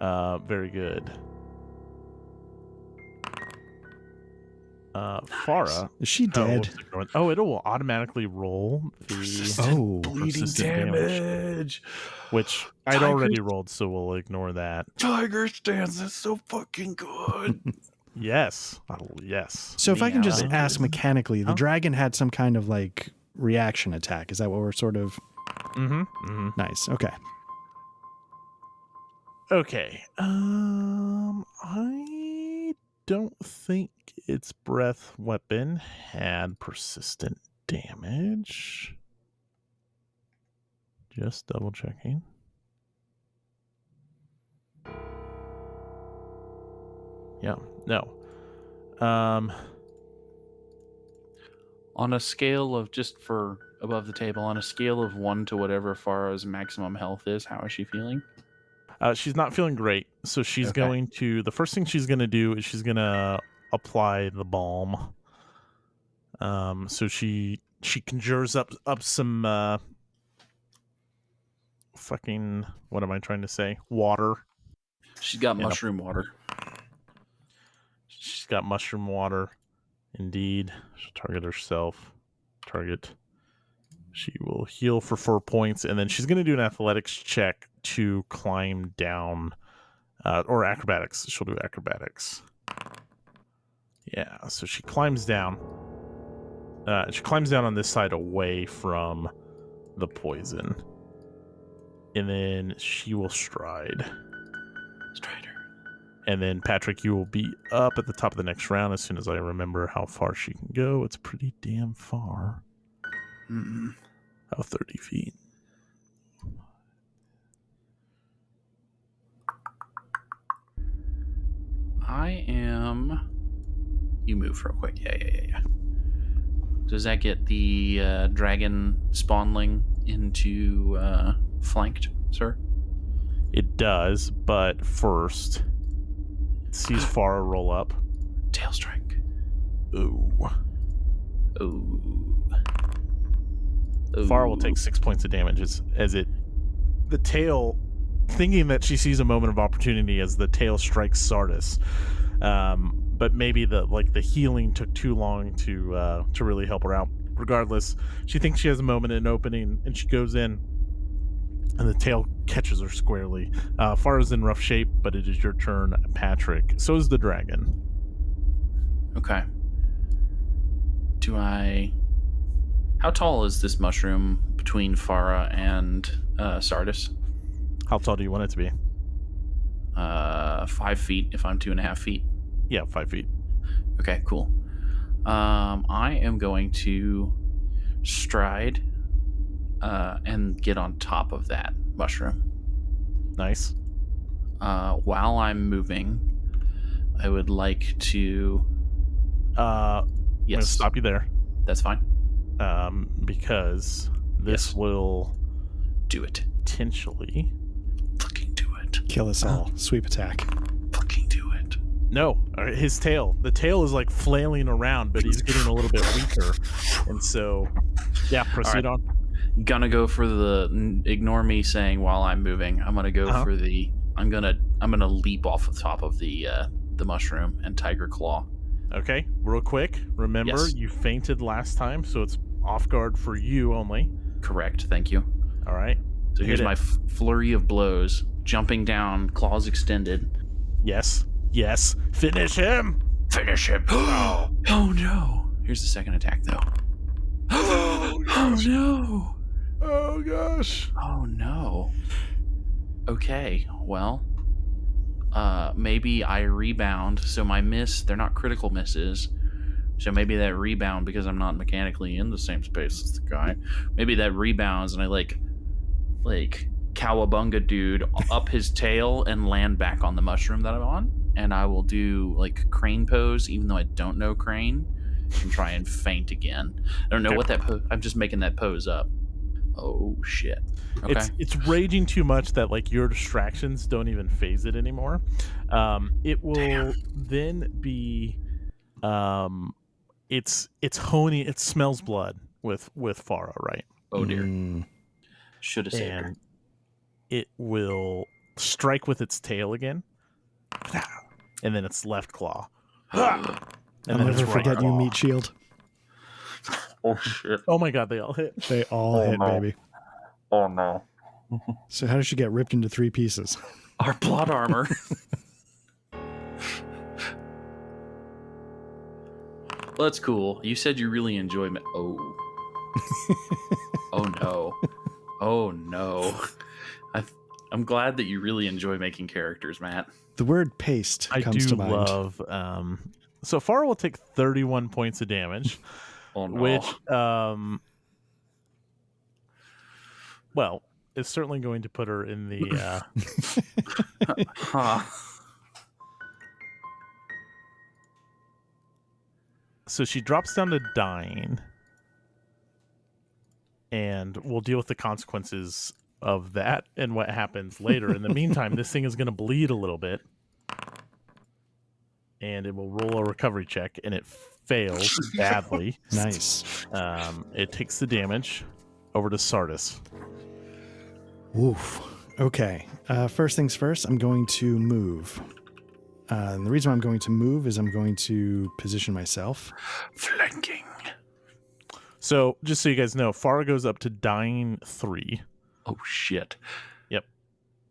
Very good. Farah. Is she Oh, dead? what's it going? Oh, it will automatically roll the bleeding persistent damage. which I'd already rolled, so we'll ignore that. Tiger stance is so fucking good. Yes. Yes. So if I can just ask Meow. mechanically, the dragon had some kind of like reaction attack. Is that what we're sort of? Nice. Okay. Okay. I don't think its breath weapon had persistent damage. Just double checking. Yeah. No. On a scale of, just for above the table, on a scale of 1 to whatever Farah's maximum health is, how is she feeling? She's not feeling great, so she's Okay. going to. The first thing she's going to do is she's going to apply the balm. So she conjures up some fucking, what am I trying to say? Water. She's got mushroom water. She's got mushroom water. Indeed. She'll target herself. She will heal for 4 points, and then she's going to do an athletics check to climb down, or acrobatics. She'll do acrobatics. Yeah, so she climbs down. She climbs down on this side away from the poison. And then she will stride. Strider. And then, Patrick, you will be up at the top of the next round as soon as I remember how far she can go. It's pretty damn far. About 30 feet. I am... You move real quick. Yeah. Does that get the dragon spawnling into flanked, sir? It does, but first, it sees Farah roll up. Tail strike. Ooh. Farah will take 6 points of damage as the tail, thinking that she sees a moment of opportunity as the tail strikes Sardis. But maybe the healing took too long to really help her out. Regardless, she thinks she has a moment in an opening, and she goes in, and the tail catches her squarely. Farah's in rough shape, but it is your turn, Patrick. So is the dragon. Okay. How tall is this mushroom between Farah and Sardis? How tall do you want it to be? 5 feet if I'm 2.5 feet. Yeah, 5 feet. Okay, cool. I am going to stride and get on top of that mushroom. Nice. While I'm moving, I would like to... I'm going to stop you there. That's fine. Because this will do it. Potentially Fucking do it. Kill us all. Sweep attack. Fucking do it. No, his tail. The tail is like flailing around, but he's getting a little bit weaker. And so, yeah, proceed on. Gonna go for the ignore me saying while I'm moving. I'm gonna go for the I'm gonna leap off the top of the mushroom and tiger claw. Okay, real quick. Remember, you fainted last time, so it's off guard for you only. Correct. Thank you. All right. So here's my flurry of blows. Jumping down, claws extended. Yes. Finish him. Oh no. Here's the second attack though. Oh no. Oh gosh. Oh no. Okay, well, maybe I rebound. So my miss, they're not critical misses. So maybe that rebound, because I'm not mechanically in the same space as the guy, maybe that rebounds and I like cowabunga dude up his tail and land back on the mushroom that I'm on. And I will do like crane pose, even though I don't know crane, and try and feint again. I don't know what that pose, I'm just making that pose up. Oh shit. Okay. It's raging too much that like your distractions don't even phase it anymore. It will then be it's honing, it smells blood with Farah, right? Oh dear. Should have saved her. And it will strike with its tail again. And then its left claw. I'll never forget you, Meat Shield. Oh shit! Oh my god, they all hit. They all hit, baby. Oh no! So how does she get ripped into 3 pieces? Our plot armor. Well, that's cool. You said you really enjoy oh. Oh no. Oh no. I'm glad that you really enjoy making characters, Matt. The word paste comes to mind. I do love... so Farah will take 31 points of damage. Oh no. Which, well, is certainly going to put her in the... Huh. So she drops down to dying, and we'll deal with the consequences of that and what happens later. In the meantime, this thing is going to bleed a little bit, and it will roll a recovery check, and it fails badly. Nice. It takes the damage. Over to Sardis. Oof. Okay. First things first, I'm going to move. And the reason why I'm going to move is I'm going to position myself. Flanking. So, just so you guys know, Farah goes up to dying 3. Oh shit. Yep.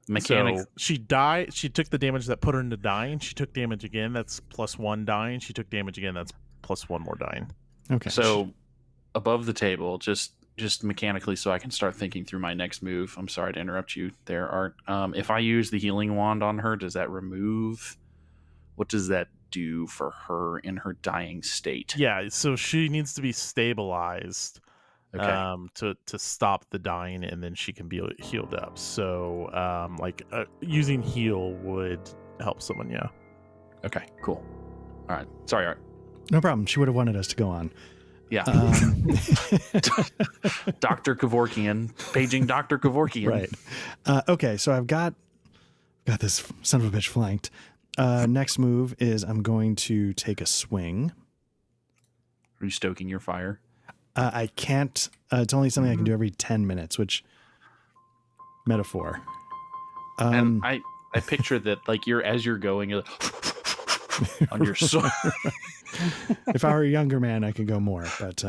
Mechanics. So she died. She took the damage that put her into dying. She took damage again. That's +1 dying. She took damage again. That's +1 more dying. Okay. So above the table, just mechanically, so I can start thinking through my next move. I'm sorry to interrupt you there, Art. If I use the healing wand on her, does that remove? What does that do for her in her dying state? Yeah. So she needs to be stabilized. Okay. To stop the dying, and then she can be healed up. So, using heal would help someone. Yeah. Okay. Cool. All right. Sorry, Art. No problem. She would have wanted us to go on. Yeah. Dr. Kevorkian, paging Dr. Kevorkian. Right. Okay. So I've got this son of a bitch flanked. Next move is I'm going to take a swing. Are you stoking your fire? I can't. It's only something I can do every 10 minutes, which metaphor. And I picture that like as you're going you're like, on your sword. If I were a younger man, I could go more, but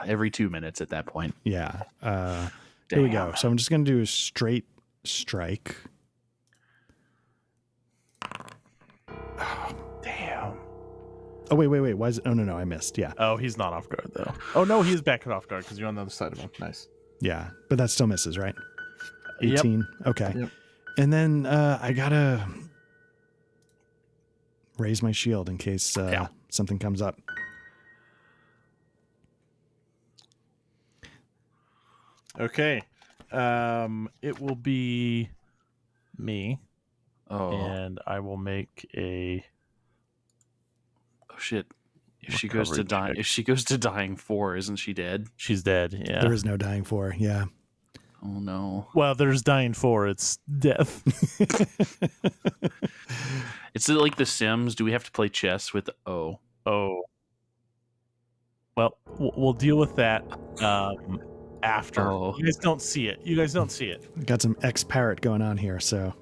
every 2 minutes at that point. Yeah. Here we go. So I'm just going to do a straight strike. Oh, damn. Oh, wait. Why is it? Oh, no, I missed. Yeah. Oh, he's not off guard, though. Oh, no, he's back off guard because you're on the other side of him. Nice. Yeah, but that still misses, right? Yep. 18. Okay. Yep. And then I got to raise my shield in case something comes up. Okay. It will be me. Oh. And I will make a... Oh, shit. If she goes to dying 4, isn't she dead? She's dead, yeah. There is no dying 4, yeah. Oh, no. Well, there's dying 4. It's death. It's like The Sims. Do we have to play chess with O? Oh. Well, we'll deal with that after. Oh. You guys don't see it. Got some X-Parrot going on here, so...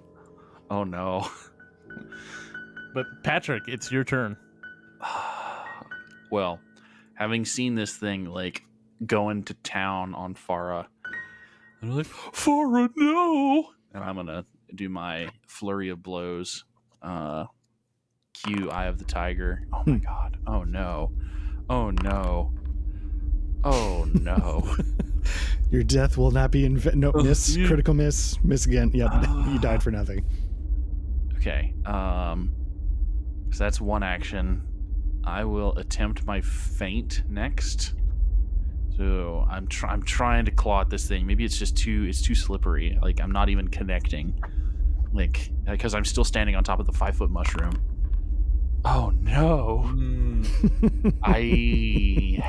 Oh, no. But, Patrick, it's your turn. Well, having seen this thing, like, going to town on Farah, and I'm like, Farah, no! And I'm going to do my flurry of blows. Cue Eye of the Tiger. Oh, my God. Oh, no. Oh, no. Oh, no. Your death will not be miss. Critical miss. Miss again. Yep. You died for nothing. Okay. So that's one action. I will attempt my feint next. So I'm trying to claw at this thing. Maybe it's just too slippery. Like I'm not even connecting. Like because I'm still standing on top of the 5-foot mushroom. Oh no. I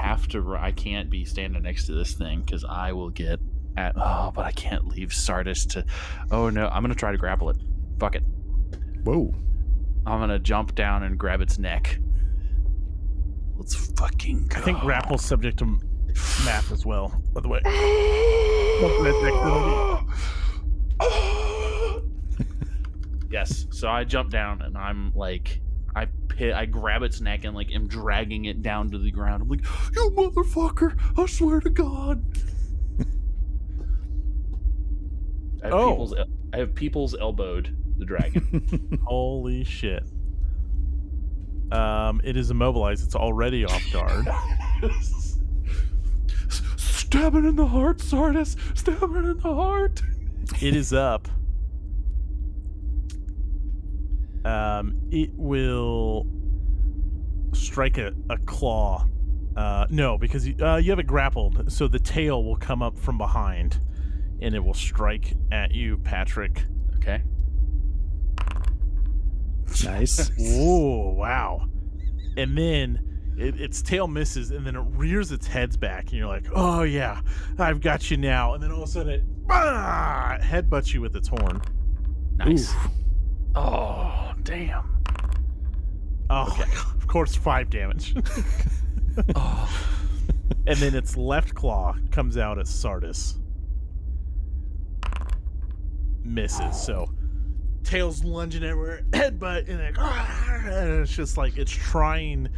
can't be standing next to this thing because I will get but I can't leave Sardis to. Oh no, I'm gonna try to grapple it. Fuck it. Whoa. I'm gonna jump down and grab its neck. Let's fucking go. I think grapple's subject to map as well, by the way. Yes. So I jump down and I'm like, I grab its neck and like am dragging it down to the ground. I'm like, you motherfucker! I swear to God. I have people's elbowed the dragon. Holy shit. It is immobilized. It's already off guard. Stab it in the heart, Sardis. Stab it in the heart. It is up. It will strike a claw. No, because you have it grappled, so the tail will come up from behind, and it will strike at you, Patrick. Okay. Nice. Whoa, wow. And then its tail misses, and then it rears its heads back, and you're like, oh yeah, I've got you now. And then all of a sudden it headbutts you with its horn. Nice. Oof. Oh, damn. Oh, okay. Of course, 5 damage. Oh. And then its left claw comes out at Sardis. Misses. So tail's lunging everywhere, headbutt, and it's just like it's trying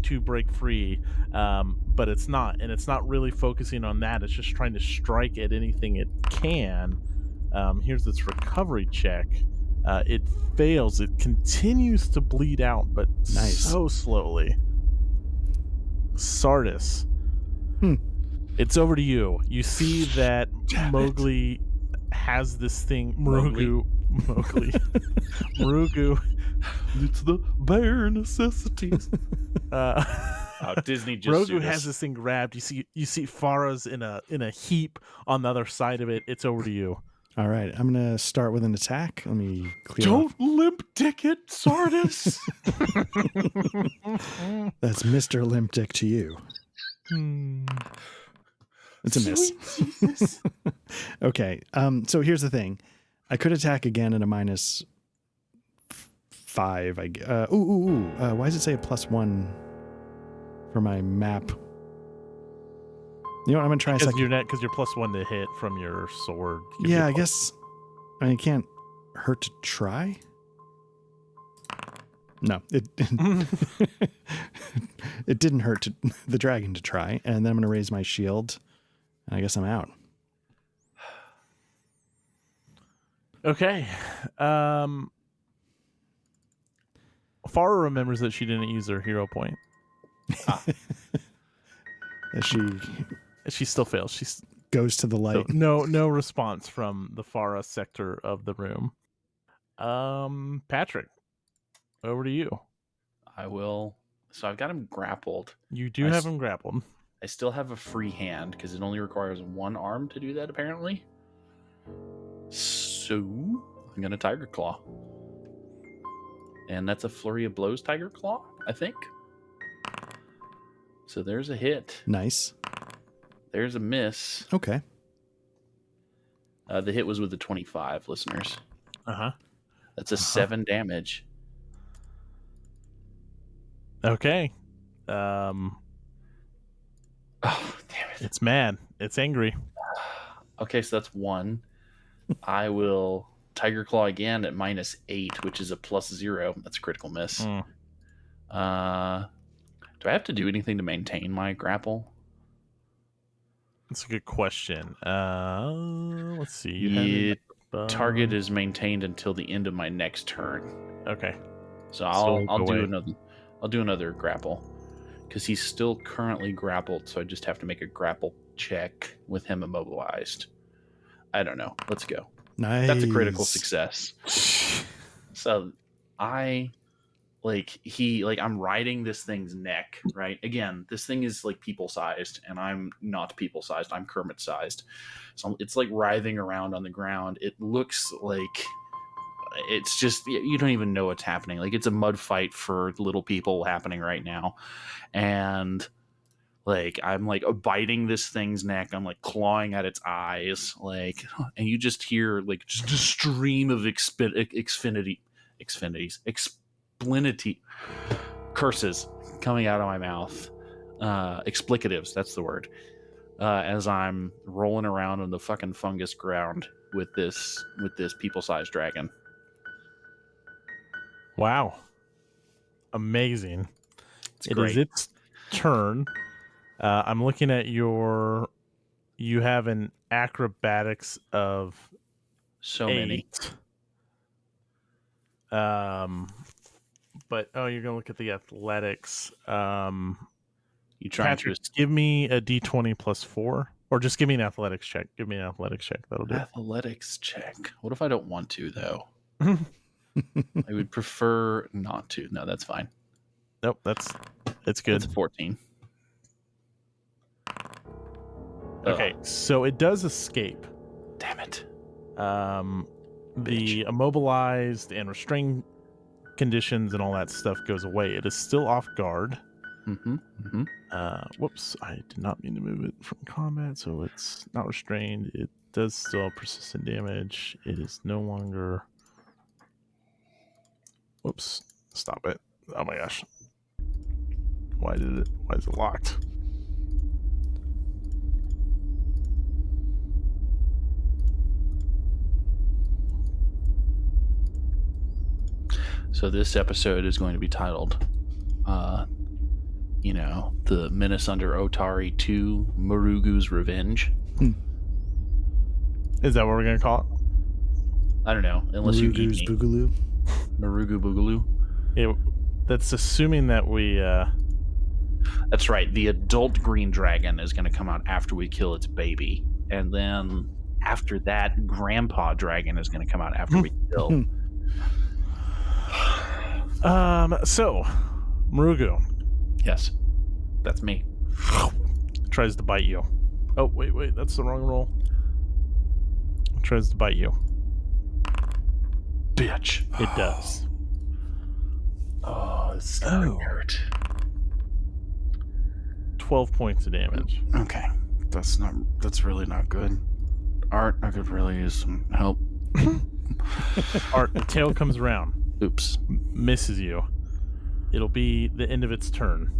to break free, but it's not, and it's not really focusing on that. It's just trying to strike at anything it can. Here's its recovery check. It fails. It continues to bleed out, but so slowly. Sardis, it's over to you. You see that Mowgli has this thing. Mowgli. It's the bare necessities. Disney just Rogu has this thing grabbed. You see Farah's in a heap on the other side of it. It's over to you. All right, I'm gonna start with an attack. Let me clear. Don't limp dick it, Sardis. That's Mr. Limp Dick to you. It's a miss. Okay. So here's the thing. I could attack again at a -5. Why does it say a +1 for my map? You know what? I'm gonna try a second. Because you're +1 to hit from your sword. Yeah, I guess. I mean, it can't hurt to try. No, it it didn't hurt the dragon to try, and then I'm gonna raise my shield. And I guess I'm out. Okay. Farah remembers that she didn't use her hero point. She still fails. She goes to the light. So no response from the Farah sector of the room. Patrick, over to you. I will. So I've got him grappled. You do have him grappled. I still have a free hand because it only requires one arm to do that, apparently. So I'm going to Tiger Claw. And that's a flurry of blows Tiger Claw, I think. So there's a hit. Nice. There's a miss. Okay. The hit was with the 25, listeners. Uh-huh. That's a 7 damage. Okay. Oh, damn it. It's mad. It's angry. Okay, so that's 1. I will Tiger Claw again at -8, which is a +0. That's a critical miss. Do I have to do anything to maintain my grapple? That's a good question. Let's see. Target is maintained until the end of my next turn. Okay. So I'll do another grapple. Because he's still currently grappled, so I just have to make a grapple check with him immobilized. I don't know. Let's go. Nice. That's a critical success. So I'm riding this thing's neck, right? Again, this thing is like people-sized, and I'm not people-sized. I'm Kermit-sized. So it's like writhing around on the ground. It looks like it's just, you don't even know what's happening. Like, it's a mud fight for little people happening right now. And like, I'm like biting this thing's neck. I'm like clawing at its eyes, like, and you just hear like just a stream of curses coming out of my mouth. Explicatives, that's the word. As I'm rolling around on the fucking fungus ground with this people-sized dragon. Wow. amazing. It great. is its turn. I'm looking at you have an acrobatics of So 8. many. But you're gonna look at the athletics. You trying Patrick, to give me a d20 plus 4, or just give me an athletics check. Give me an athletics check. That'll do. athletics check. What if I don't want to though? I would prefer not to. No, that's fine. Nope, it's good. It's 14. Okay, so it does escape. Damn it. The immobilized and restrained conditions and all that stuff goes away. It is still off guard. Whoops, I did not mean to move it from combat, so it's not restrained. It does still have persistent damage. It is no longer... Whoops, stop it. Oh my gosh. Why is it locked? So this episode is going to be titled, the Menace Under Otari 2, Murugu's Revenge. Is that what we're going to call it? I don't know, unless Murugu's you eat me. Boogaloo. Murugu Boogaloo. That's assuming that we... That's right. The adult green dragon is going to come out after we kill its baby. And then after that, grandpa dragon is going to come out after we kill. So, Murugu. Yes. That's me. Tries to bite you. Oh, wait, that's the wrong roll. Tries to bite you. Bitch. It does. Oh, this is going to hurt. 12 points of damage. Okay. That's really not good. Art, I could really use some help. Art, the tail comes around. Oops. Misses you. It'll be the end of its turn.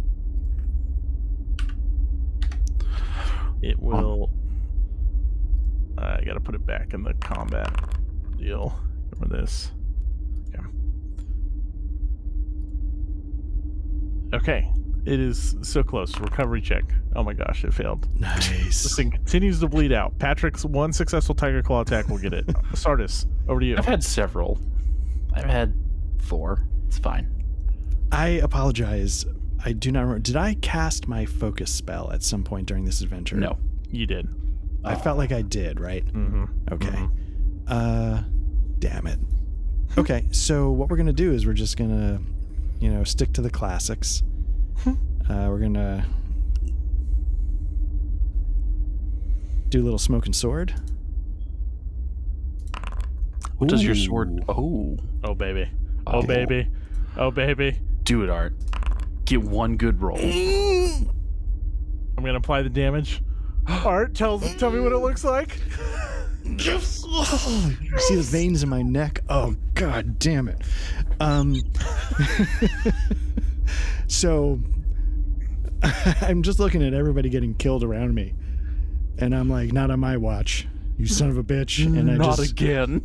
It will... I gotta put it back in the combat deal. Remember this. Okay. It is so close. Recovery check. Oh my gosh, it failed. Nice. This thing continues to bleed out. Patrick's one successful Tiger Claw attack will get it. Sardis, over to you. I've had several. I've had 4. It's fine. I apologize. I do not remember. Did I cast my focus spell at some point during this adventure? No. You did. I felt like I did, right? Mm-hmm. Okay. Damn it. Okay, so what we're going to do is we're just going to, stick to the classics. We're going to do a little smoking sword. What does your sword... Oh. Oh, baby. Oh, baby. Oh, baby. Do it, Art. Get one good roll. I'm going to apply the damage. Art, tell me what it looks like. You see the veins in my neck? Oh, god damn it. So I'm just looking at everybody getting killed around me. And I'm like, not on my watch, you son of a bitch. And Not again.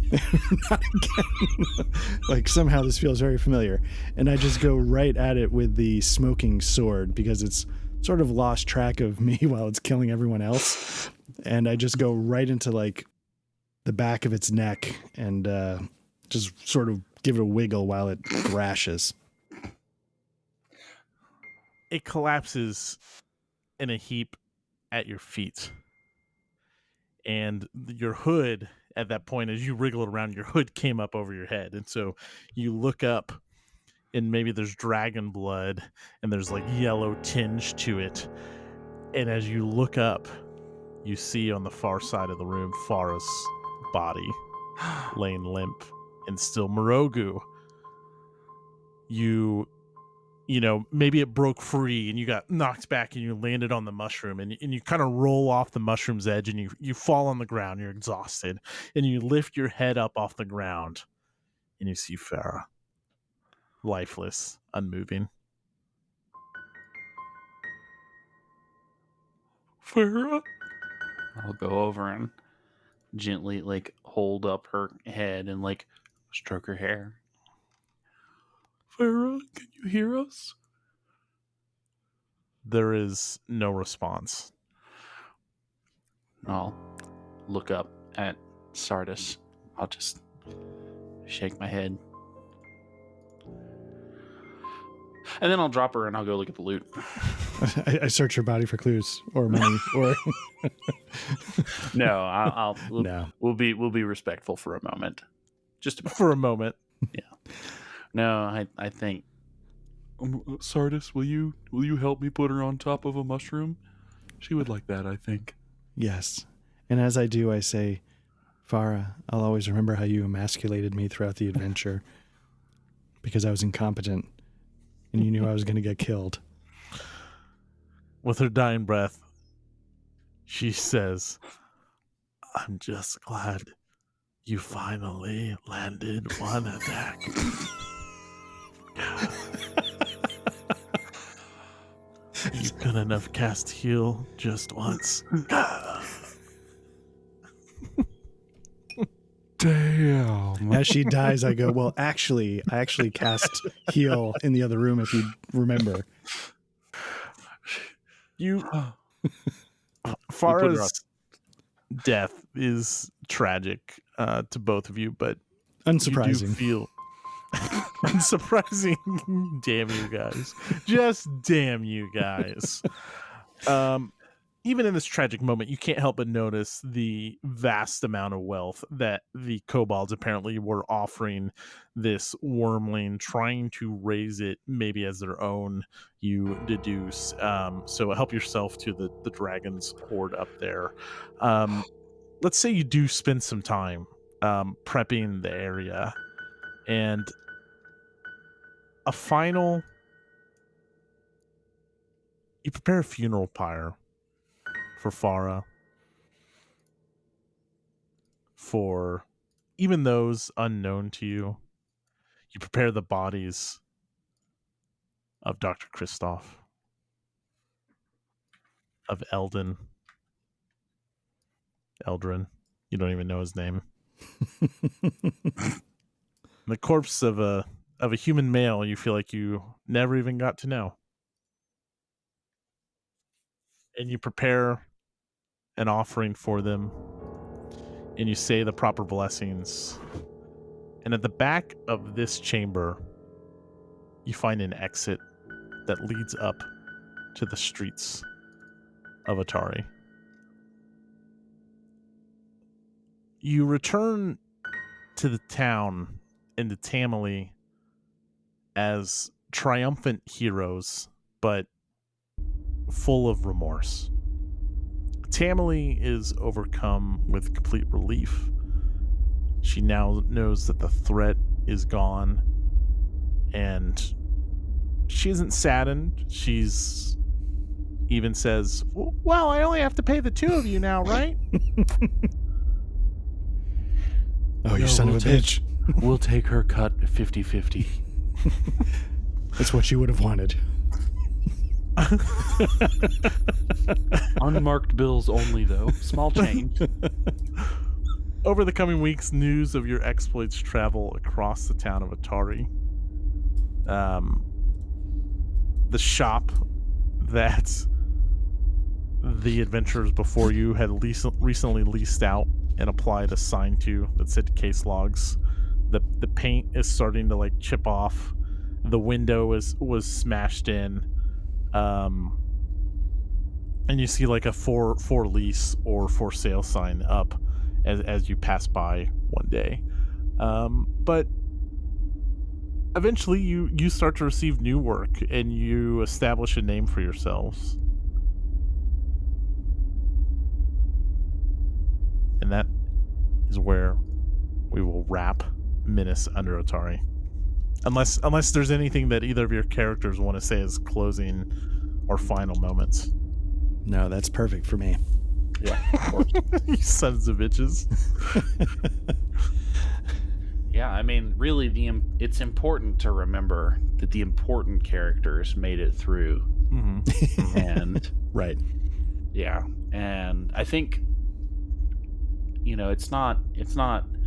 Not again. Like, somehow this feels very familiar. And I just go right at it with the smoking sword because it's sort of lost track of me while it's killing everyone else. And I just go right into, like, the back of its neck and just sort of give it a wiggle while it thrashes. It collapses in a heap at your feet. And your hood, at that point, as you wriggle it around, your hood came up over your head. And so you look up, and maybe there's dragon blood, and there's like yellow tinge to it. And as you look up, you see on the far side of the room Farah's body laying limp and still. Murugu, maybe it broke free and you got knocked back and you landed on the mushroom and you kind of roll off the mushroom's edge and you fall on the ground. You're exhausted and you lift your head up off the ground and you see Farah, lifeless, unmoving. Farah? I'll go over and gently, hold up her head and, stroke her hair. Farah, can you hear us? There is no response. I'll look up at Sardis. I'll just shake my head. And then I'll drop her and I'll go look at the loot. I search her body for clues or money or No, no. We'll be respectful for a moment. Just a moment. For a moment. Yeah. No, I think Sardis, will you help me put her on top of a mushroom? She would like that, I think. Yes. And as I do, I say, Farah, I'll always remember how you emasculated me throughout the adventure because I was incompetent and you knew I was going to get killed. With her dying breath, she says, I'm just glad you finally landed one attack. You couldn't have cast heal just once. Damn. As she dies, I go, well, I actually cast heal in the other room, if you remember. Farah's death is tragic to both of you, but Unsurprising. you do feel unsurprising. Damn you guys. Just damn you guys. Even in this tragic moment, you can't help but notice the vast amount of wealth that the kobolds apparently were offering this wormling, trying to raise it maybe as their own, you deduce. So help yourself to the dragon's hoard up there. Let's say you do spend some time prepping the area, and you prepare a funeral pyre for Farah, for even those unknown to you. You prepare the bodies of Dr. Kristoff, of Eldrin. You don't even know his name. The corpse of a human male you feel like you never even got to know. And you prepare an offering for them, and you say the proper blessings. And at the back of this chamber, you find an exit that leads up to the streets of Otari. You return to the town in the Tamale as triumphant heroes, but full of remorse. Tamale is overcome with complete relief. She now knows that the threat is gone, and she isn't saddened. She's even says, well, I only have to pay the two of you now, right? Oh, you son of a bitch. We'll take her cut 50-50. That's what you would have wanted. Unmarked bills only, though. Small change. Over the coming weeks, news of your exploits travel across the town of Otari. The shop that the adventurers before you had recently leased out and applied a sign to that said case logs. The paint is starting to like chip off. The window was smashed in. And you see like a for lease or for sale sign up as you pass by one day. But eventually you start to receive new work and you establish a name for yourselves. And that is where we will wrap Menace Under Otari. Unless there's anything that either of your characters want to say as closing or final moments. No, that's perfect for me. Yeah, of course. You sons of bitches. Yeah, I mean, really, it's important to remember that the important characters made it through. Mm-hmm. And right. Yeah, and I think, it's not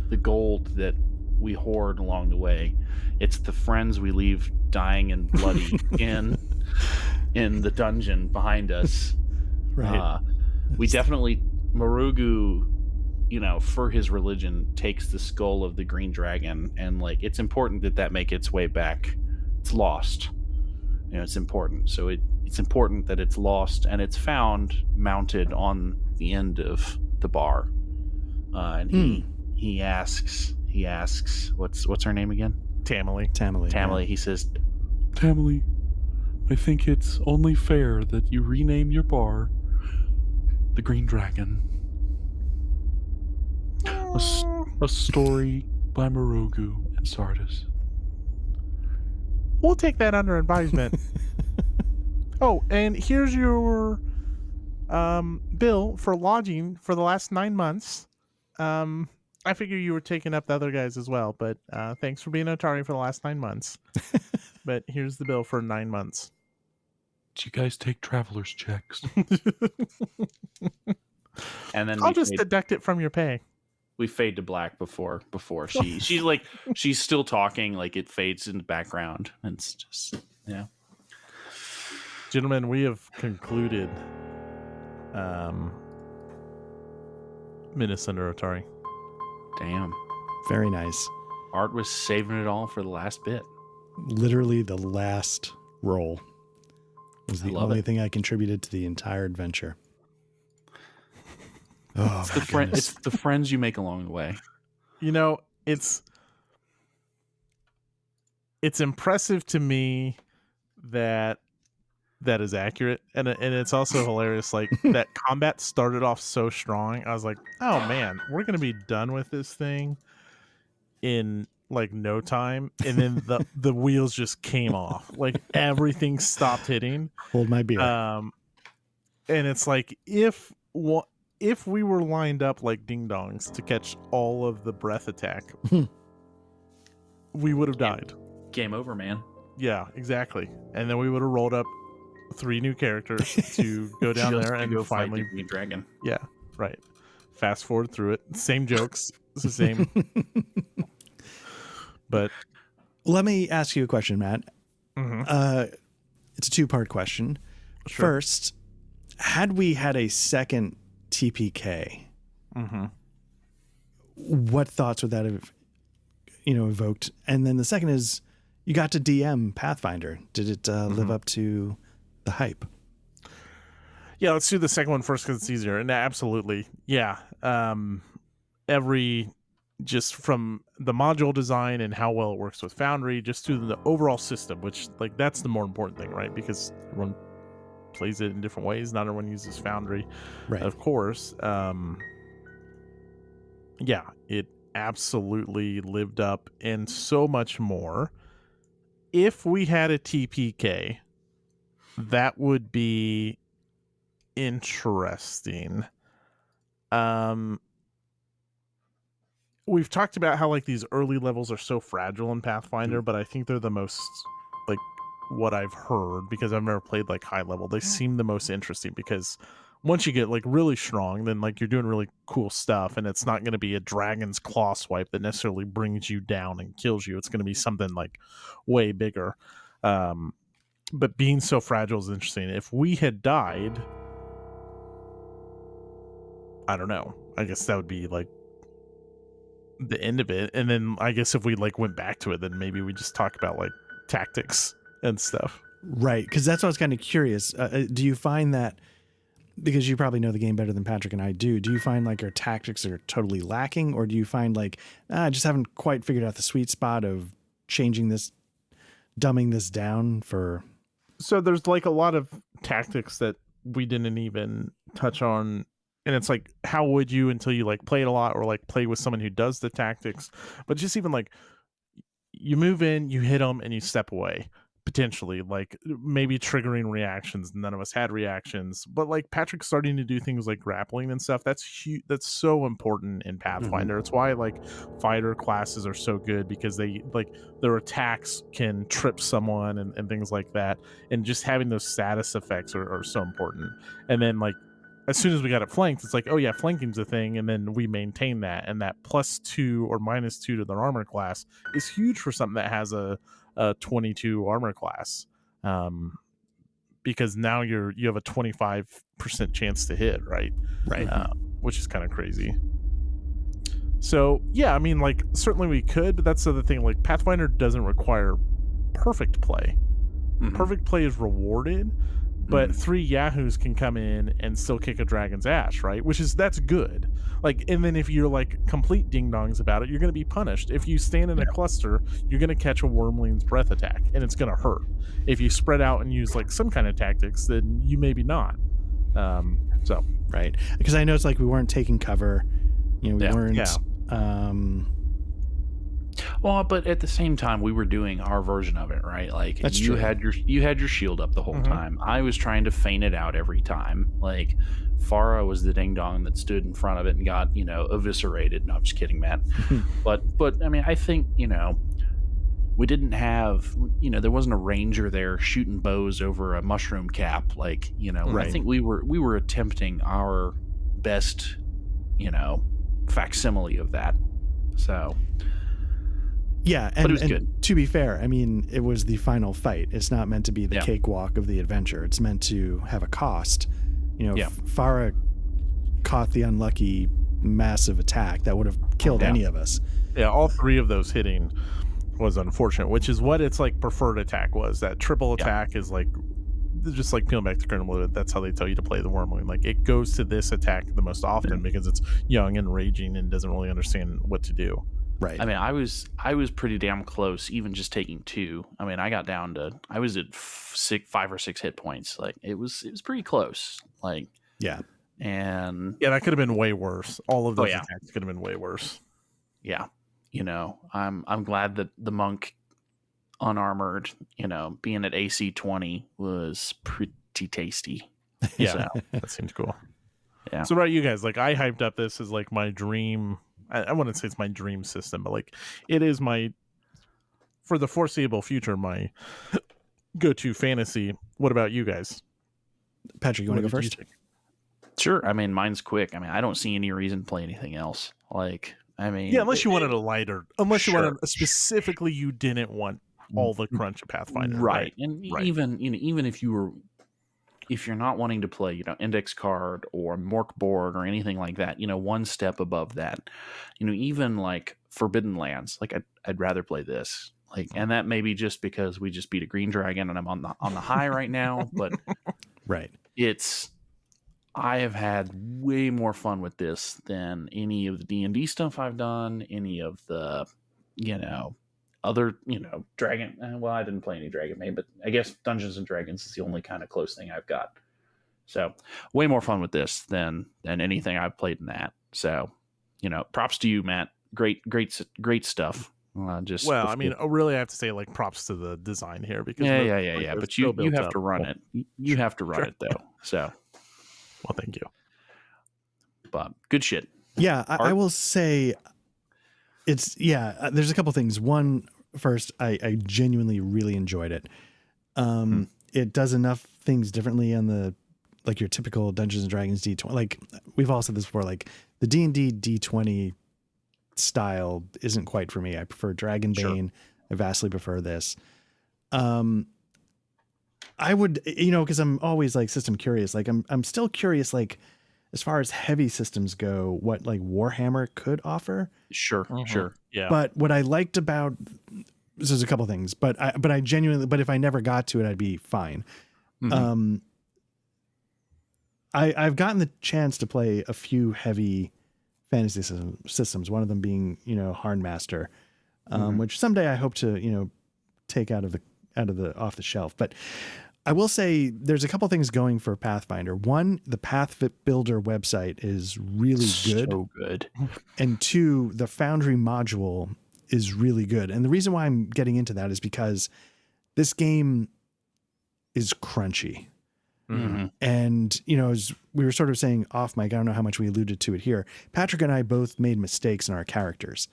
the gold that we hoard along the way. It's the friends we leave dying and bloody in the dungeon behind us. Right. We definitely, Marugu, for his religion, takes the skull of the green dragon, and like it's important that make its way back. It's lost. It's important. So it's important that it's lost and it's found mounted on the end of the bar. And he asks, what's her name again? Tamily. Tamily. He says, Tamily, I think it's only fair that you rename your bar the Green Dragon. A story by Marugu and Sardis. We'll take that under advisement. Oh, and here's your bill for lodging for the last 9 months. I figure you were taking up the other guys as well, but thanks for being Otari for the last 9 months. But here's the bill for 9 months. Do you guys take traveler's checks? and then I'll just deduct it from your pay. We fade to black before she's like, she's still talking, like it fades in the background. And it's just, Gentlemen, we have concluded Menace Under Otari. Damn. Very nice. Art was saving it all for the last bit. Literally the last roll was the only it. thing I contributed to the entire adventure. Oh, it's the friends you make along the way. It's impressive to me that is accurate, and it's also hilarious. Like that combat started off so strong. I was like, oh man, we're gonna be done with this thing in like no time, and then the wheels just came off. Like everything stopped hitting. Hold my beer. And it's like if we were lined up like ding dongs to catch all of the breath attack, we would have died. Game over, man. Yeah, exactly. And then we would have rolled up 3 new characters to go down there and go finally fight the Green Dragon. Yeah, right. Fast forward through it. Same jokes. It's the same. But let me ask you a question, Matt. Mm-hmm. It's a 2-part question. Sure. First, had we had a second TPK, what thoughts would that have, evoked? And then the second is, you got to DM Pathfinder. Did it live up to the hype? Yeah, let's do the second one first because it's easier. And absolutely, yeah. Just from the module design and how well it works with Foundry, just to the overall system, which like that's the more important thing, right? Because everyone plays it in different ways. Not everyone uses Foundry, Right? Of course. Yeah, it absolutely lived up and so much more. If we had a TPK, that would be interesting. We've talked about how like these early levels are so fragile in Pathfinder, but I think they're the most, like, what I've heard, because I've never played like high level, they seem the most interesting, because once you get like really strong, then like you're doing really cool stuff, and it's not going to be a dragon's claw swipe that necessarily brings you down and kills you. It's going to be something like way bigger. But being so fragile is interesting. If we had died, I don't know, I guess that would be like the end of it. And then I guess if we like went back to it, then maybe we just talk about like tactics and stuff. Right, because that's what I was kind of curious. Do you find that, because you probably know the game better than Patrick and I do you find like our tactics are totally lacking, or do you find like I just haven't quite figured out the sweet spot of changing this, dumbing this down for? So there's like a lot of tactics that we didn't even touch on, and it's like, how would you, until you like play it a lot or like play with someone who does the tactics? But just even like, you move in, you hit them, and you step away, potentially like maybe triggering reactions. None of us had reactions, but like Patrick's starting to do things like grappling and stuff. That's huge. That's so important in Pathfinder. It's why like fighter classes are so good, because they like their attacks can trip someone and things like that, and just having those status effects are so important. And then like as soon as we got it flanked, it's like, oh yeah, flanking's a thing, and then we maintain that, and that +2 or -2 to their armor class is huge for something that has a 22 armor class, because now you have a 25% chance to hit, right? Right. Which is kind of crazy. So yeah, I mean, like, certainly we could, but that's the other thing. Like, Pathfinder doesn't require perfect play. Perfect play is rewarded, but 3 yahoos can come in and still kick a dragon's ass, right? That's good. Like, and then if you're like complete ding dongs about it, you're going to be punished. If you stand in a cluster, you're going to catch a Wormling's breath attack, and it's going to hurt. If you spread out and use like some kind of tactics, then you maybe not. So right, because I know it's like we weren't taking cover, we weren't. Yeah. Well, but at the same time, we were doing our version of it, right? Like, that's you true. had your shield up the whole time. I was trying to feign it out every time. Like, Farah was the ding dong that stood in front of it and got eviscerated. No, I'm just kidding, Matt. but I mean, I think we didn't have there wasn't a ranger there shooting bows over a mushroom cap. Like Right. I think we were attempting our best facsimile of that. So. Yeah, but it was good. To be fair, I mean, it was the final fight. It's not meant to be the cakewalk of the adventure. It's meant to have a cost. Farah caught the unlucky massive attack that would have killed any of us. Yeah, all 3 of those hitting was unfortunate, which is what its like preferred attack was. That triple attack is like, just like peeling back the curtain, that's how they tell you to play the Wormling. Like, it goes to this attack the most often because it's young and raging and doesn't really understand what to do. Right. I mean, I was pretty damn close, even just taking 2. I mean, I was at 5 or 6 hit points. Like, it was pretty close. Like, and that could have been way worse. All of those attacks could have been way worse. Yeah, I'm glad that the monk unarmored, being at AC 20 was pretty tasty. Yeah, so. That seems cool. Yeah. So, what about you guys? Like, I hyped up this as like my dream. I wouldn't say it's my dream system, but like, it is for the foreseeable future, my go-to fantasy. What about you guys? Patrick, you want to go first? Sure. I mean, mine's quick. I mean, I don't see any reason to play anything else. Like, I mean, unless you wanted a lighter, you wanted specifically, you didn't want all the crunch of Pathfinder, right? And even if you're not wanting to play, index card or Mork board or anything like that, one step above that, even like Forbidden Lands, like I'd rather play this. Like, and that may be just because we just beat a green dragon and I'm on the high right now, but right. I have had way more fun with this than any of the D&D stuff I've done, any of the, other, Dragon. Well, I didn't play any Dragon Maid, but I guess Dungeons and Dragons is the only kind of close thing I've got. So way more fun with this than anything I've played in that. So, props to you, Matt. Great stuff. I mean, really, I have to say, like, props to the design here because yeah. But you have to run it. You have to run it though. So, well, thank you. But good shit. Yeah, I will say. There's a couple things. One, first, I genuinely really enjoyed it. It does enough things differently on the, like, your typical Dungeons and Dragons D20. Like, we've all said this before, like, the D&D D20 style isn't quite for me. I prefer Dragonbane. Sure. I vastly prefer this. I would, because I'm always, like, system curious. Like, I'm still curious, like, as far as heavy systems go, what like Warhammer could offer. Sure. Yeah. But what I liked about this is a couple things, but I genuinely, but if I never got to it, I'd be fine. I've gotten the chance to play a few heavy fantasy systems. One of them being, Harnmaster, which someday I hope to, take out of the off the shelf. But I will say there's a couple things going for Pathfinder. One, the Path Builder website is really good. So good. And 2, the Foundry module is really good. And the reason why I'm getting into that is because this game is crunchy. Mm-hmm. And, as we were sort of saying off mic, I don't know how much we alluded to it here. Patrick and I both made mistakes in our characters.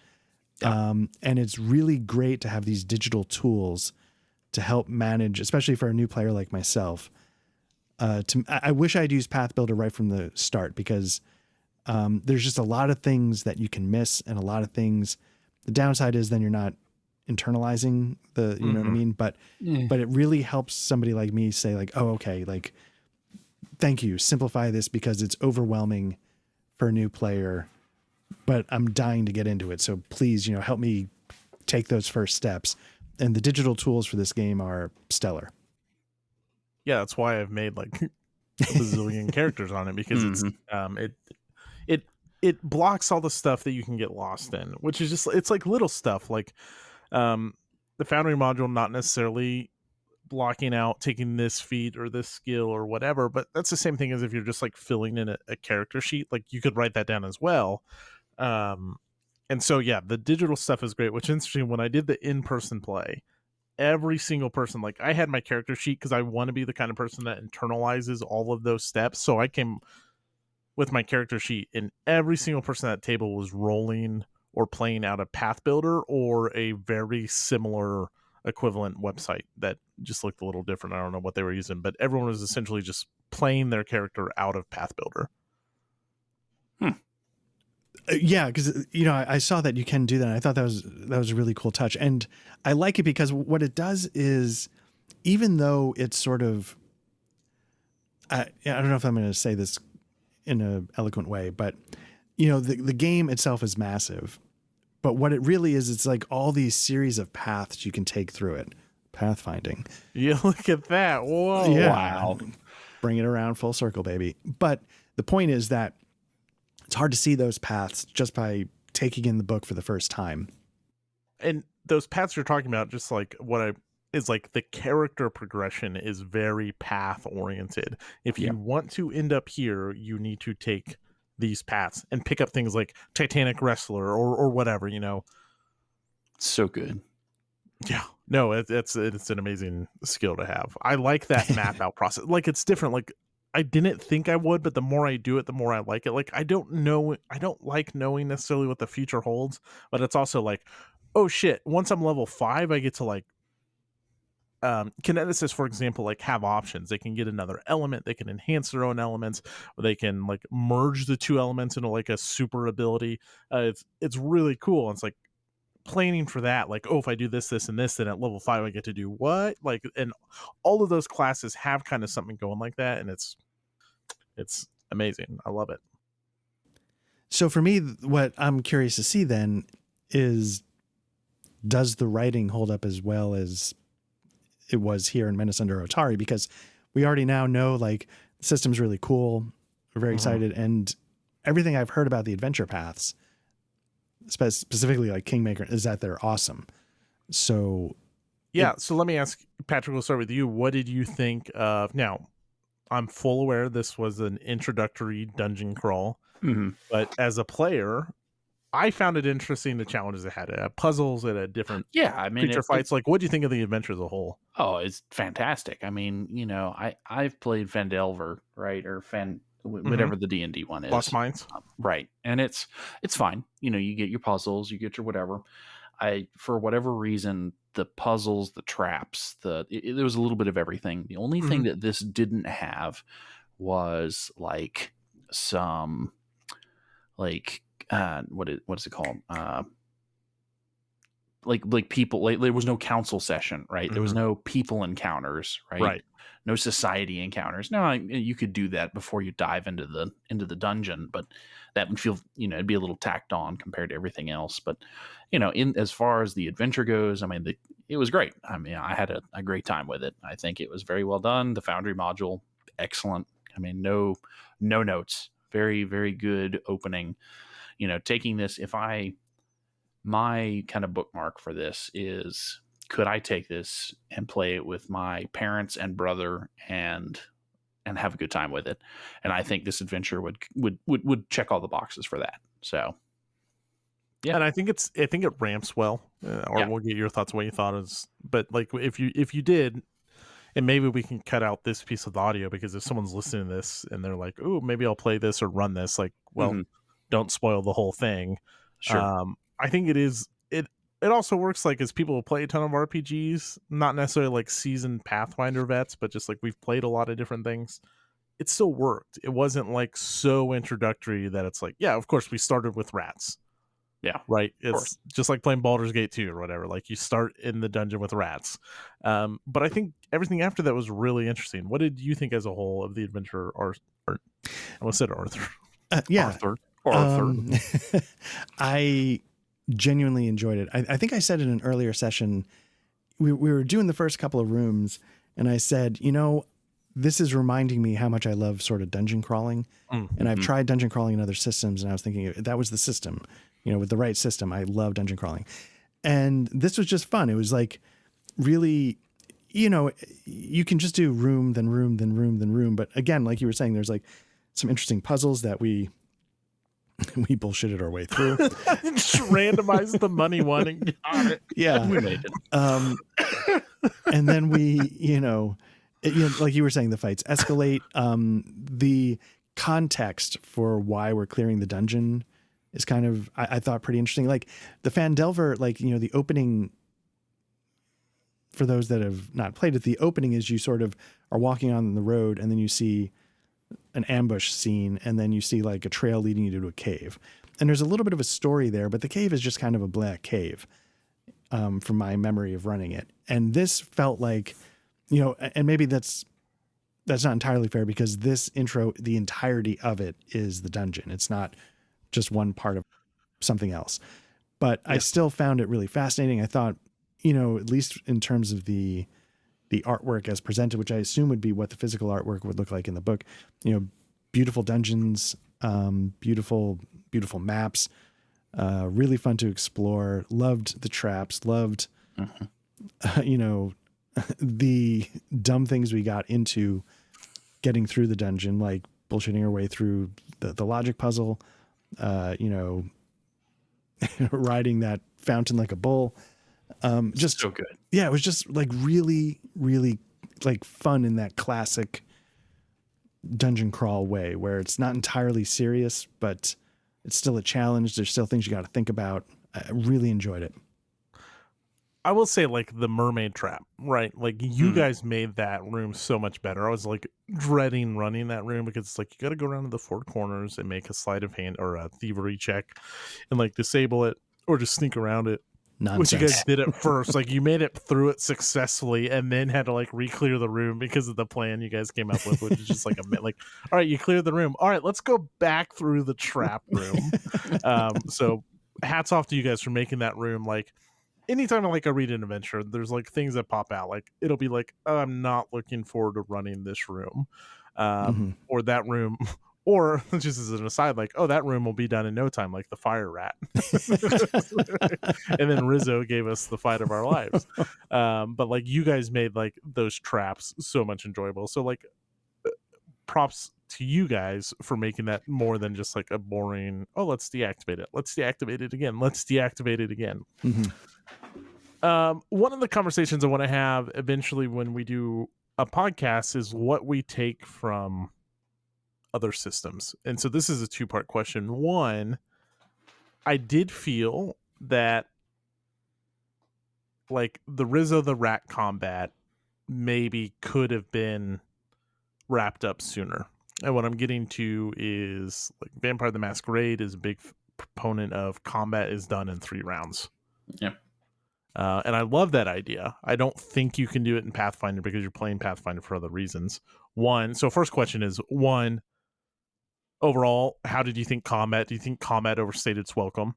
Yeah. And it's really great to have these digital tools to help manage, especially for a new player like myself, I wish I'd used Path Builder right from the start, because there's just a lot of things that you can miss, and a lot of things. The downside is then you're not internalizing the, you know what I mean? But it really helps somebody like me say like, oh, okay, like, thank you. Simplify this, because it's overwhelming for a new player, but I'm dying to get into it. So please, help me take those first steps. And the digital tools for this game are stellar. Yeah, that's why I've made like a bazillion characters on it, because it blocks all the stuff that you can get lost in, which is just, it's like little stuff like the Foundry module not necessarily blocking out taking this feat or this skill or whatever, but that's the same thing as if you're just like filling in a character sheet. Like you could write that down as well. And so yeah, the digital stuff is great, which is interesting. When I did the in-person play, every single person, like I had my character sheet because I want to be the kind of person that internalizes all of those steps. So I came with my character sheet, and every single person at that table was rolling or playing out a Path Builder or a very similar equivalent website that just looked a little different. I don't know what they were using, but everyone was essentially just playing their character out of Path Builder. Yeah, because I saw that you can do that. And I thought that was a really cool touch, and I like it because what it does is, even though it's sort of, I don't know if I'm going to say this in an eloquent way, but the game itself is massive, but what it really is, it's like all these series of paths you can take through it. Pathfinding. Yeah, look at that! Whoa! Yeah. Wow! Bring it around full circle, baby. But the point is that it's hard to see those paths just by taking in the book for the first time. And those paths you're talking about, just like is like the character progression is very path oriented. If you want to end up here, you need to take these paths and pick up things like Titanic Wrestler or whatever, So good. Yeah. No, it's an amazing skill to have. I like that map out process. Like it's different. Like I didn't think I would, but the more I do it, the more I like it. Like I don't like knowing necessarily what the future holds, but it's also like, oh shit, once I'm level 5, I get to like kineticists, for example, like have options. They can get another element, they can enhance their own elements, or they can like merge the two elements into like a super ability. It's really cool. And it's like planning for that, like, oh, if I do this and this, then at level 5 I get to do what, like, and all of those classes have kind of something going like that, and it's amazing. I love it. So for me, what I'm curious to see then is, does the writing hold up as well as it was here in Menace Under Otari? Because we already now know like the system's really cool. We're very excited, and everything I've heard about the adventure paths, specifically like Kingmaker, is that they're awesome. So yeah, so let me ask, Patrick, we'll start with you. What did you think of, now I'm full aware this was an introductory dungeon crawl, but as a player, I found it interesting, the challenges it had. It had puzzles, it had different creature fights. Like, what do you think of the adventure as a whole? Oh, it's fantastic. I mean, I've played Fandelver, right, or whatever the D&D one is. Lost Mines. Right. And it's fine. You get your puzzles, you get your whatever. For whatever reason, the puzzles, the traps, there was a little bit of everything. The only thing that this didn't have was like some like what's it called? Like people, like there was no council session, right? There was no people encounters, right? Right. No society encounters. Now you could do that before you dive into the dungeon, but that would feel, it'd be a little tacked on compared to everything else. But in as far as the adventure goes, I mean, it was great. I mean, I had a great time with it. I think it was very well done. The Foundry module, excellent. I mean, no notes. Very, very good opening. Taking this, my kind of bookmark for this is, could I take this and play it with my parents and brother and have a good time with it? And I think this adventure would check all the boxes for that. So, yeah. And I think it ramps well. We'll get your thoughts, what you thought is, but like if you did, and maybe we can cut out this piece of the audio, because if someone's listening to this and they're like, oh, maybe I'll play this or run this, like, well, don't spoil the whole thing. Sure. I think it also works like as people who play a ton of RPGs, not necessarily like seasoned Pathfinder vets, but just like we've played a lot of different things. It still worked. It wasn't like so introductory that it's like, yeah, of course we started with rats. Yeah. Right. course. It's just like playing Baldur's Gate 2 or whatever. Like you start in the dungeon with rats. But I think everything after that was really interesting. What did you think as a whole of the adventure? Or I almost said Arthur. Yeah. Arthur. I genuinely enjoyed it. I think I said in an earlier session, we were doing the first couple of rooms, and I said, this is reminding me how much I love sort of dungeon crawling. And I've tried dungeon crawling in other systems, and I was thinking that was the system. With the right system, I love dungeon crawling. And this was just fun. It was like really, you can just do room, then room, then room, then room. But again, like you were saying, there's like some interesting puzzles that we bullshitted our way through. Just randomized the money one and got it. Yeah. We made it. And then we, like you were saying, the fights escalate. The context for why we're clearing the dungeon is kind of, I thought, pretty interesting. Like the Fandelver, like, the opening, for those that have not played it, the opening is you sort of are walking on the road and then you see an ambush scene and then you see like a trail leading you to a cave. And there's a little bit of a story there, but the cave is just kind of a black cave from my memory of running it. And this felt like, and maybe that's not entirely fair because this intro, the entirety of it is the dungeon. It's not just one part of something else, but I still found it really fascinating. I thought, at least in terms of the artwork as presented, which I assume would be what the physical artwork would look like in the book, beautiful dungeons, beautiful maps, really fun to explore. Loved the traps, loved, the dumb things we got into getting through the dungeon, like bullshitting our way through the logic puzzle, riding that fountain like a bull. Just so good. Yeah, it was just like really, really like fun in that classic dungeon crawl way where it's not entirely serious, but it's still a challenge. There's still things you got to think about. I really enjoyed it. I will say, like, the mermaid trap, right? Like, you guys made that room so much better. I was, like, dreading running that room because it's like, you got to go around to the 4 corners and make a sleight of hand or a thievery check and, like, disable it or just sneak around it. Nonsense. Which you guys did at first. Like, you made it through it successfully and then had to, like, re-clear the room because of the plan you guys came up with, which is just, like, all right, you cleared the room. All right, let's go back through the trap room. So, hats off to you guys for making that room, like, anytime I read an adventure, there's like things that pop out. Like it'll be like, oh, I'm not looking forward to running this room, or that room, or just as an aside, like, oh, that room will be done in no time, like the fire rat. And then Rizzo gave us the fight of our lives. But like you guys made like those traps so much enjoyable. So like, props to you guys for making that more than just like a boring, oh, let's deactivate it. Let's deactivate it again. Let's deactivate it again. One of the conversations I want to have eventually when we do a podcast is what we take from other systems. And so this is a 2-part question. One, I did feel that like the Rizzo the Rat combat maybe could have been wrapped up sooner. And what I'm getting to is like Vampire the Masquerade is a big proponent of combat is done in 3 rounds. Yeah. And I love that idea. I don't think you can do it in Pathfinder because you're playing Pathfinder for other reasons. So first question is, 1, overall, how did you think combat? Do you think combat overstayed its welcome?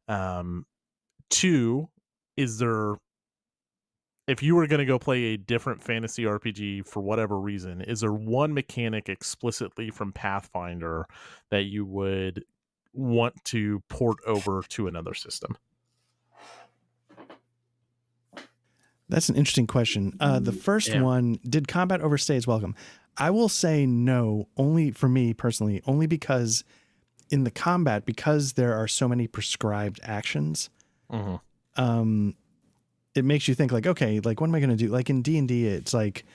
2, is there, if you were going to go play a different fantasy RPG for whatever reason, is there one mechanic explicitly from Pathfinder that you would want to port over to another system? That's an interesting question. The first one, did combat overstay its welcome? I will say no, only for me personally, only because in the combat, because there are so many prescribed actions, it makes you think like, okay, like what am I going to do? Like in D&D, it's like,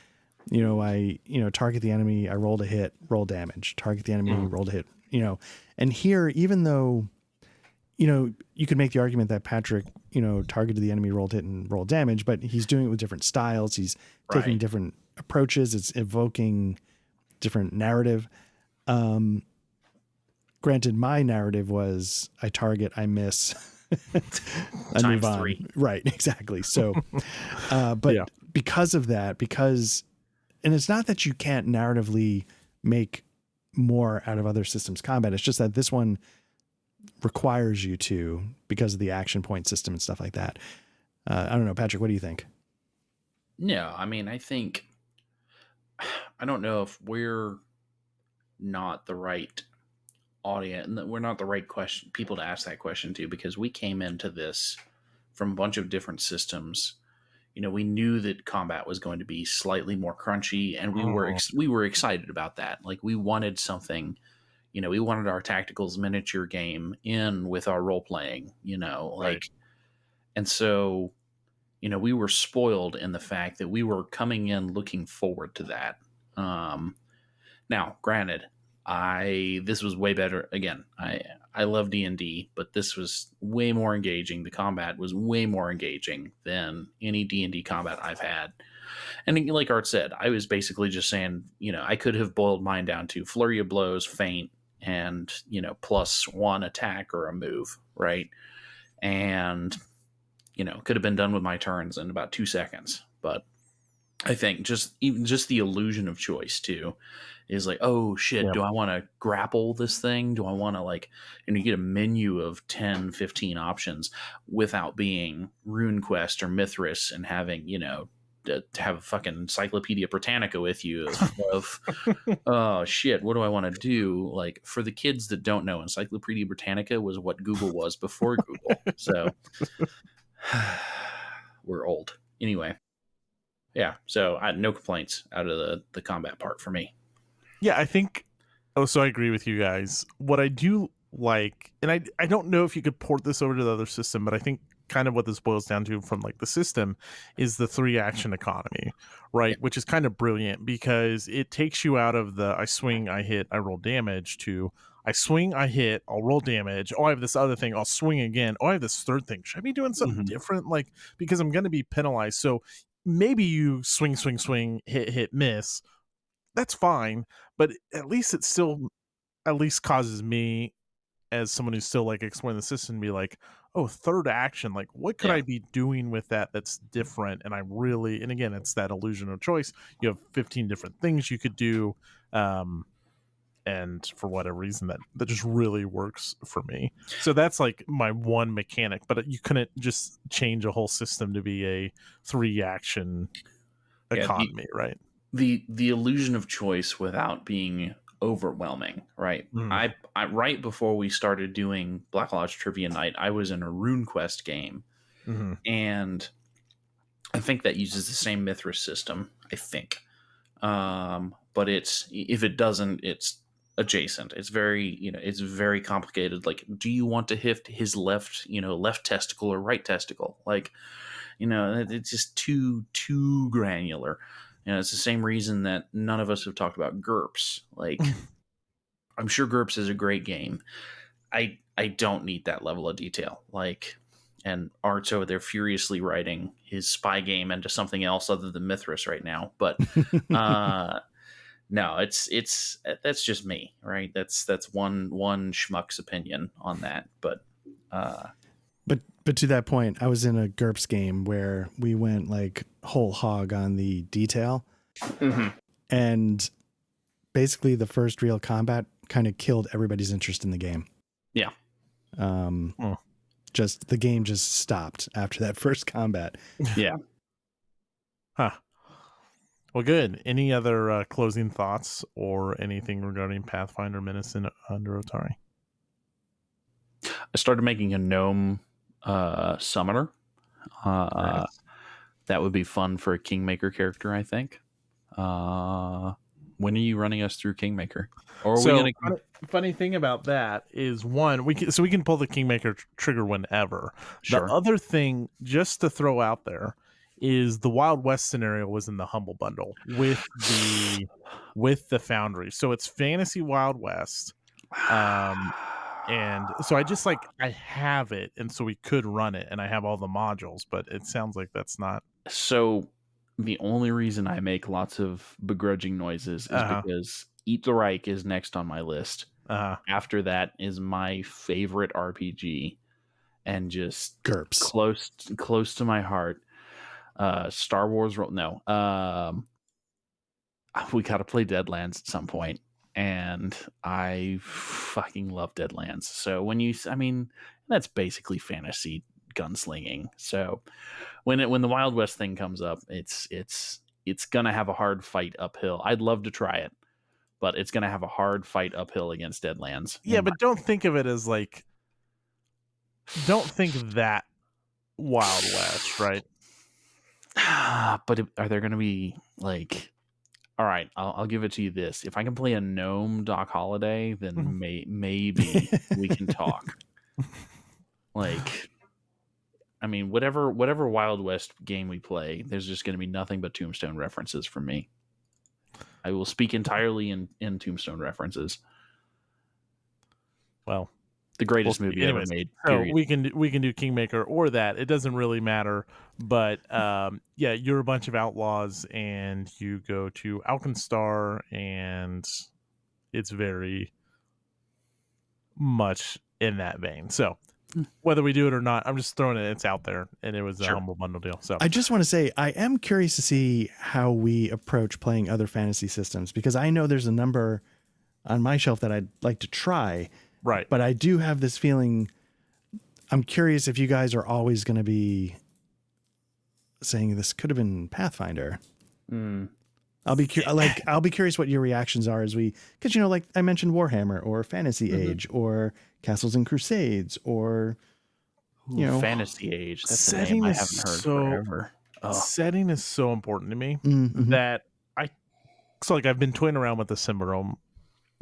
I target the enemy, I rolled a hit, roll damage, target the enemy, rolled a hit, and here, even though you could make the argument that Patrick, targeted the enemy, rolled hit and rolled damage, but he's doing it with different styles. He's taking different approaches. It's evoking different narrative. Granted, my narrative was I target, I miss, I move on. 3. Right, exactly. So, but because of that, and it's not that you can't narratively make more out of other systems combat. It's just that this one requires you to, because of the action point system and stuff like that. I don't know, Patrick, what do you think? No, I mean, I don't know if we're not the right audience, and we're not the right people to ask that question to, because we came into this from a bunch of different systems. We knew that combat was going to be slightly more crunchy, and we were excited about that. Like, we wanted something, we wanted our tacticals miniature game in with our role playing, and so, we were spoiled in the fact that we were coming in looking forward to that. Now, granted, this was way better. Again, I love D&D, but this was way more engaging. The combat was way more engaging than any D&D combat I've had. And like Art said, I was basically just saying, I could have boiled mine down to flurry of blows, feint, and, +1 attack or a move, right? And, could have been done with my turns in about 2 seconds. But I think just the illusion of choice too is like, oh shit, do I want to grapple this thing? Do I want to you get a menu of 10, 15 options without being RuneQuest or Mithras and having, to have a fucking Encyclopedia Britannica with you of oh shit, what do I want to do? Like, for the kids that don't know, Encyclopedia Britannica was what Google was before Google. So we're old. Anyway. Yeah, so no complaints out of the combat part for me. Yeah, I think. So I agree with you guys. What I do like, and I don't know if you could port this over to the other system, but I think kind of what this boils down to from the system is the 3 action economy, right? Which is kind of brilliant because it takes you out of the I swing, I hit, I roll damage to I swing, I hit, I'll roll damage. Oh, I have this other thing, I'll swing again. Oh, I have this third thing. Should I be doing something different? Because I'm going to be penalized. So maybe you swing, hit, miss. That's fine, but at least it still causes me, as someone who's still exploring the system, to be like, oh, third action. What could I be doing with that's different? And and again, it's that illusion of choice. You have 15 different things you could do. And for whatever reason, that just really works for me. So that's my one mechanic, but you couldn't just change a whole system to be a 3 action economy, right? The illusion of choice without being overwhelming, right? I right before we started doing Black Lodge Trivia Night, I was in a RuneQuest game, and I think that uses the same Mithras system. I think, but if it doesn't, it's adjacent. It's very, it's very complicated. Do you want to hit his left testicle or right testicle? It's just too granular. It's the same reason that none of us have talked about GURPS. I'm sure GURPS is a great game. I don't need that level of detail. And Art's over there furiously writing his spy game into something else other than Mithras right now. But no, that's just me, right? That's one schmuck's opinion on that. But to that point, I was in a GURPS game where we went whole hog on the detail, and basically the first real combat kind of killed everybody's interest in the game. Yeah. Just the game just stopped after that first combat. Yeah. Huh. Well, good. Any other closing thoughts or anything regarding Pathfinder Menace Under Otari? I started making a gnome summoner. Nice. That would be fun for a Kingmaker character, I think. When are you running us through Kingmaker? Or are we gonna... Funny thing about that is, one, we can pull the Kingmaker trigger whenever. Sure. The other thing, just to throw out there, is the Wild West scenario was in the Humble Bundle with the Foundry. So it's Fantasy Wild West. And so I just I have it, and so we could run it, and I have all the modules, but it sounds like that's not. So the only reason I make lots of begrudging noises is because Eat the Reich is next on my list. After that is my favorite RPG, and just GURPS. close to my heart. Star Wars. No. We got to play Deadlands at some point, and I fucking love Deadlands. So that's basically fantasy gunslinging. So when the Wild West thing comes up, it's gonna have a hard fight uphill. I'd love to try it, but it's gonna have a hard fight uphill against Deadlands. Yeah, but don't think of it as don't think that Wild West, right? But are there gonna be all right, I'll give it to you this. If I can play a gnome Doc Holliday, then maybe we can talk. Whatever Wild West game we play, there's just going to be nothing but Tombstone references from me. I will speak entirely in Tombstone references. Well, the greatest movie ever made. Period. So we can do Kingmaker or that. It doesn't really matter. But yeah, you're a bunch of outlaws, and you go to Alkenstar, and it's very much in that vein. So whether we do it or not, I'm just throwing it. It's out there, and it was a humble bundle deal. So I just want to say I am curious to see how we approach playing other fantasy systems, because I know there's a number on my shelf that I'd like to try. Right. But I do have this feeling. I'm curious if you guys are always going to be saying this could have been Pathfinder. I'll be curious what your reactions are because like I mentioned Warhammer or Fantasy Age or Castles and Crusades or Fantasy Age. That's a name I haven't heard forever. Setting is so important to me that I've been toying around with the Cimarron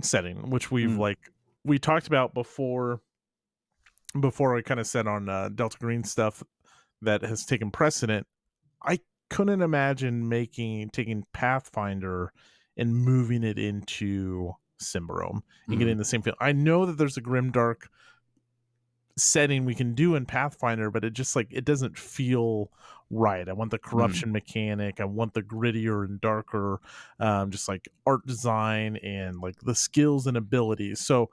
setting, which we talked about before I kind of said on Delta Green stuff that has taken precedent. I couldn't imagine taking Pathfinder and moving it into Cimarron and getting the same feel. I know that there's a grimdark setting we can do in Pathfinder, but it just it doesn't feel right. I want the corruption mechanic. I want the grittier and darker, just art design and the skills and abilities. So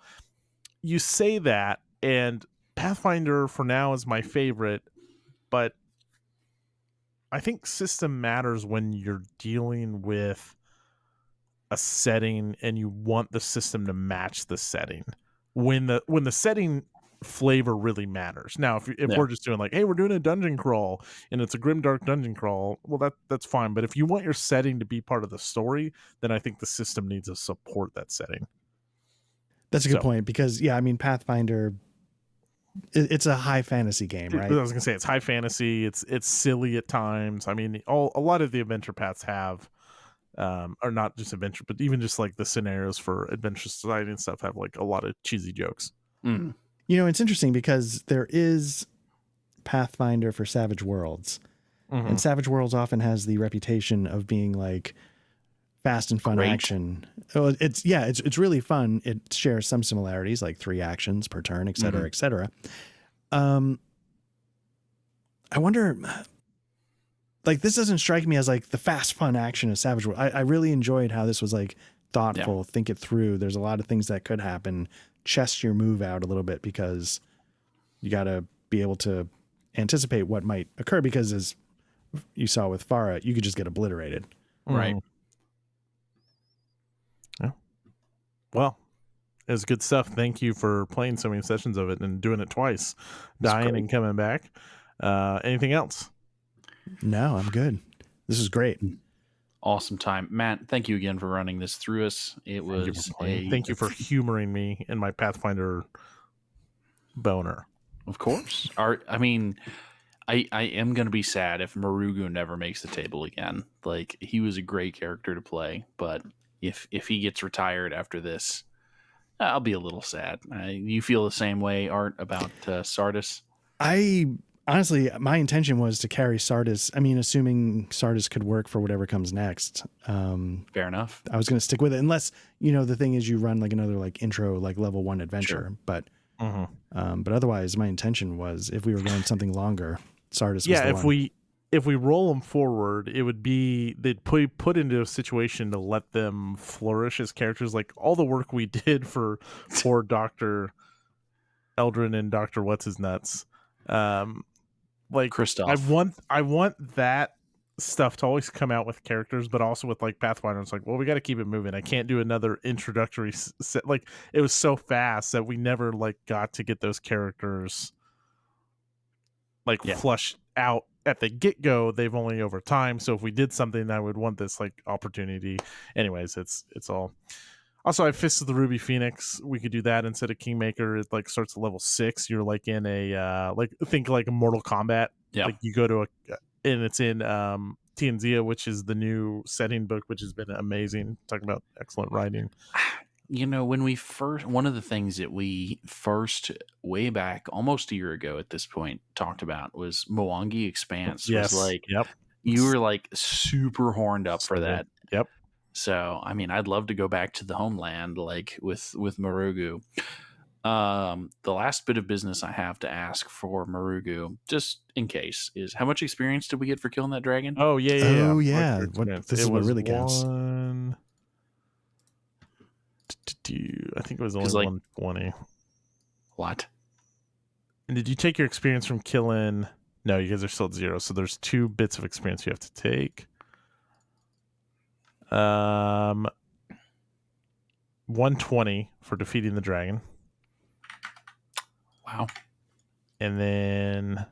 you say that, and Pathfinder for now is my favorite, but I think system matters when you're dealing with a setting and you want the system to match the setting. When the setting flavor really matters. Now, if we're just doing hey, we're doing a dungeon crawl and it's a grimdark dungeon crawl, well, that's fine. But if you want your setting to be part of the story, then I think the system needs to support that setting. That's a good point, because Pathfinder, it's a high fantasy game, right? I was gonna say it's high fantasy. It's silly at times. A lot of the adventure paths have, or not just adventure, but even just the scenarios for Adventure Society and stuff have a lot of cheesy jokes. It's interesting because there is Pathfinder for Savage Worlds, and Savage Worlds often has the reputation of being fast and fun action. Oh, it's really fun. It shares some similarities, 3 actions per turn, et cetera, et cetera. I wonder, this doesn't strike me as the fast fun action of Savage World. I really enjoyed how this was thoughtful, think it through. There's a lot of things that could happen. Chest your move out a little bit, because you got to be able to anticipate what might occur, because as you saw with Farah, you could just get obliterated. Right. Yeah. Well, it was good stuff. Thank you for playing so many sessions of it and doing it twice, dying and coming back. Anything else? No, I'm good. This is great. Awesome time. Matt, thank you again for running this through us. Thank you for humoring me in my Pathfinder boner. Of course. I am going to be sad if Marugu never makes the table again. He was a great character to play, but if he gets retired after this, I'll be a little sad. You feel the same way, Art, about Sardis? Honestly, my intention was to carry Sardis. Assuming Sardis could work for whatever comes next. Fair enough. I was going to stick with it, unless, the thing is you run another intro, level 1 adventure. Sure. But But otherwise, my intention was if we were going something longer, Sardis was the one. If we roll them forward, it would be they'd put into a situation to let them flourish as characters. Like all the work we did for Dr. Eldrin and Dr. What's His Nuts. Like Christoph. I want that stuff to always come out with characters, but also with like Pathfinder. It's like, well, we got to keep it moving. I can't do another introductory set. Like it was so fast that we never like got to get those characters like flushed out at the get-go. They've only over time. So if we did something, I would want this like opportunity. Anyways, it's all. Also, I have Fist of the Ruby Phoenix. We could do that instead of Kingmaker. It like starts at level 6. You're like in a think like a Mortal Kombat. Yeah. Like you go to and it's in Tianzia, which is the new setting book, which has been amazing. Talking about excellent writing. You know, when we one of the things that we first, way back, almost a year ago at this point, talked about was Mwangi Expanse. Yes. Was like, you were like super horned up for that. Yep. So, I mean, I'd love to go back to the homeland, like with Marugu. The last bit of business I have to ask for Marugu, just in case, is how much experience did we get for killing that dragon? Oh, yeah. Oh, yeah. This is what really counts. I think it was only 120. What? And did you take your experience from killing? No, you guys are still at 0. So there's 2 bits of experience you have to take. 120 for defeating the dragon. Wow. And then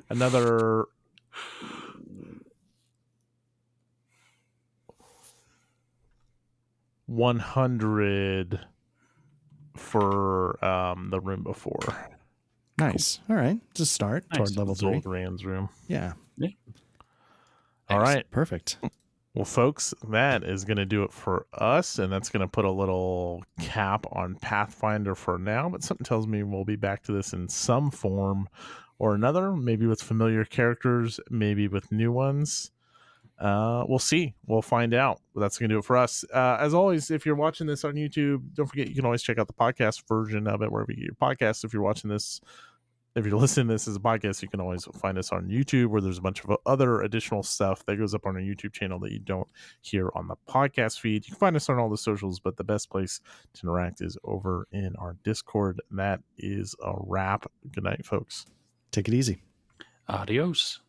another 100 for the room before. Nice. All right. Just start toward level 3. Zoldran's room. Yeah. All right. Perfect. Well, folks, that is going to do it for us, and that's going to put a little cap on Pathfinder for now, but something tells me we'll be back to this in some form or another, maybe with familiar characters, maybe with new ones. We'll see. We'll find out. But that's going to do it for us. As always, if you're watching this on YouTube, don't forget you can always check out the podcast version of it wherever you get your podcasts. If you're listening to this as a podcast, you can always find us on YouTube, where there's a bunch of other additional stuff that goes up on our YouTube channel that you don't hear on the podcast feed. You can find us on all the socials, but the best place to interact is over in our Discord. That is a wrap. Good night, folks. Take it easy. Adios.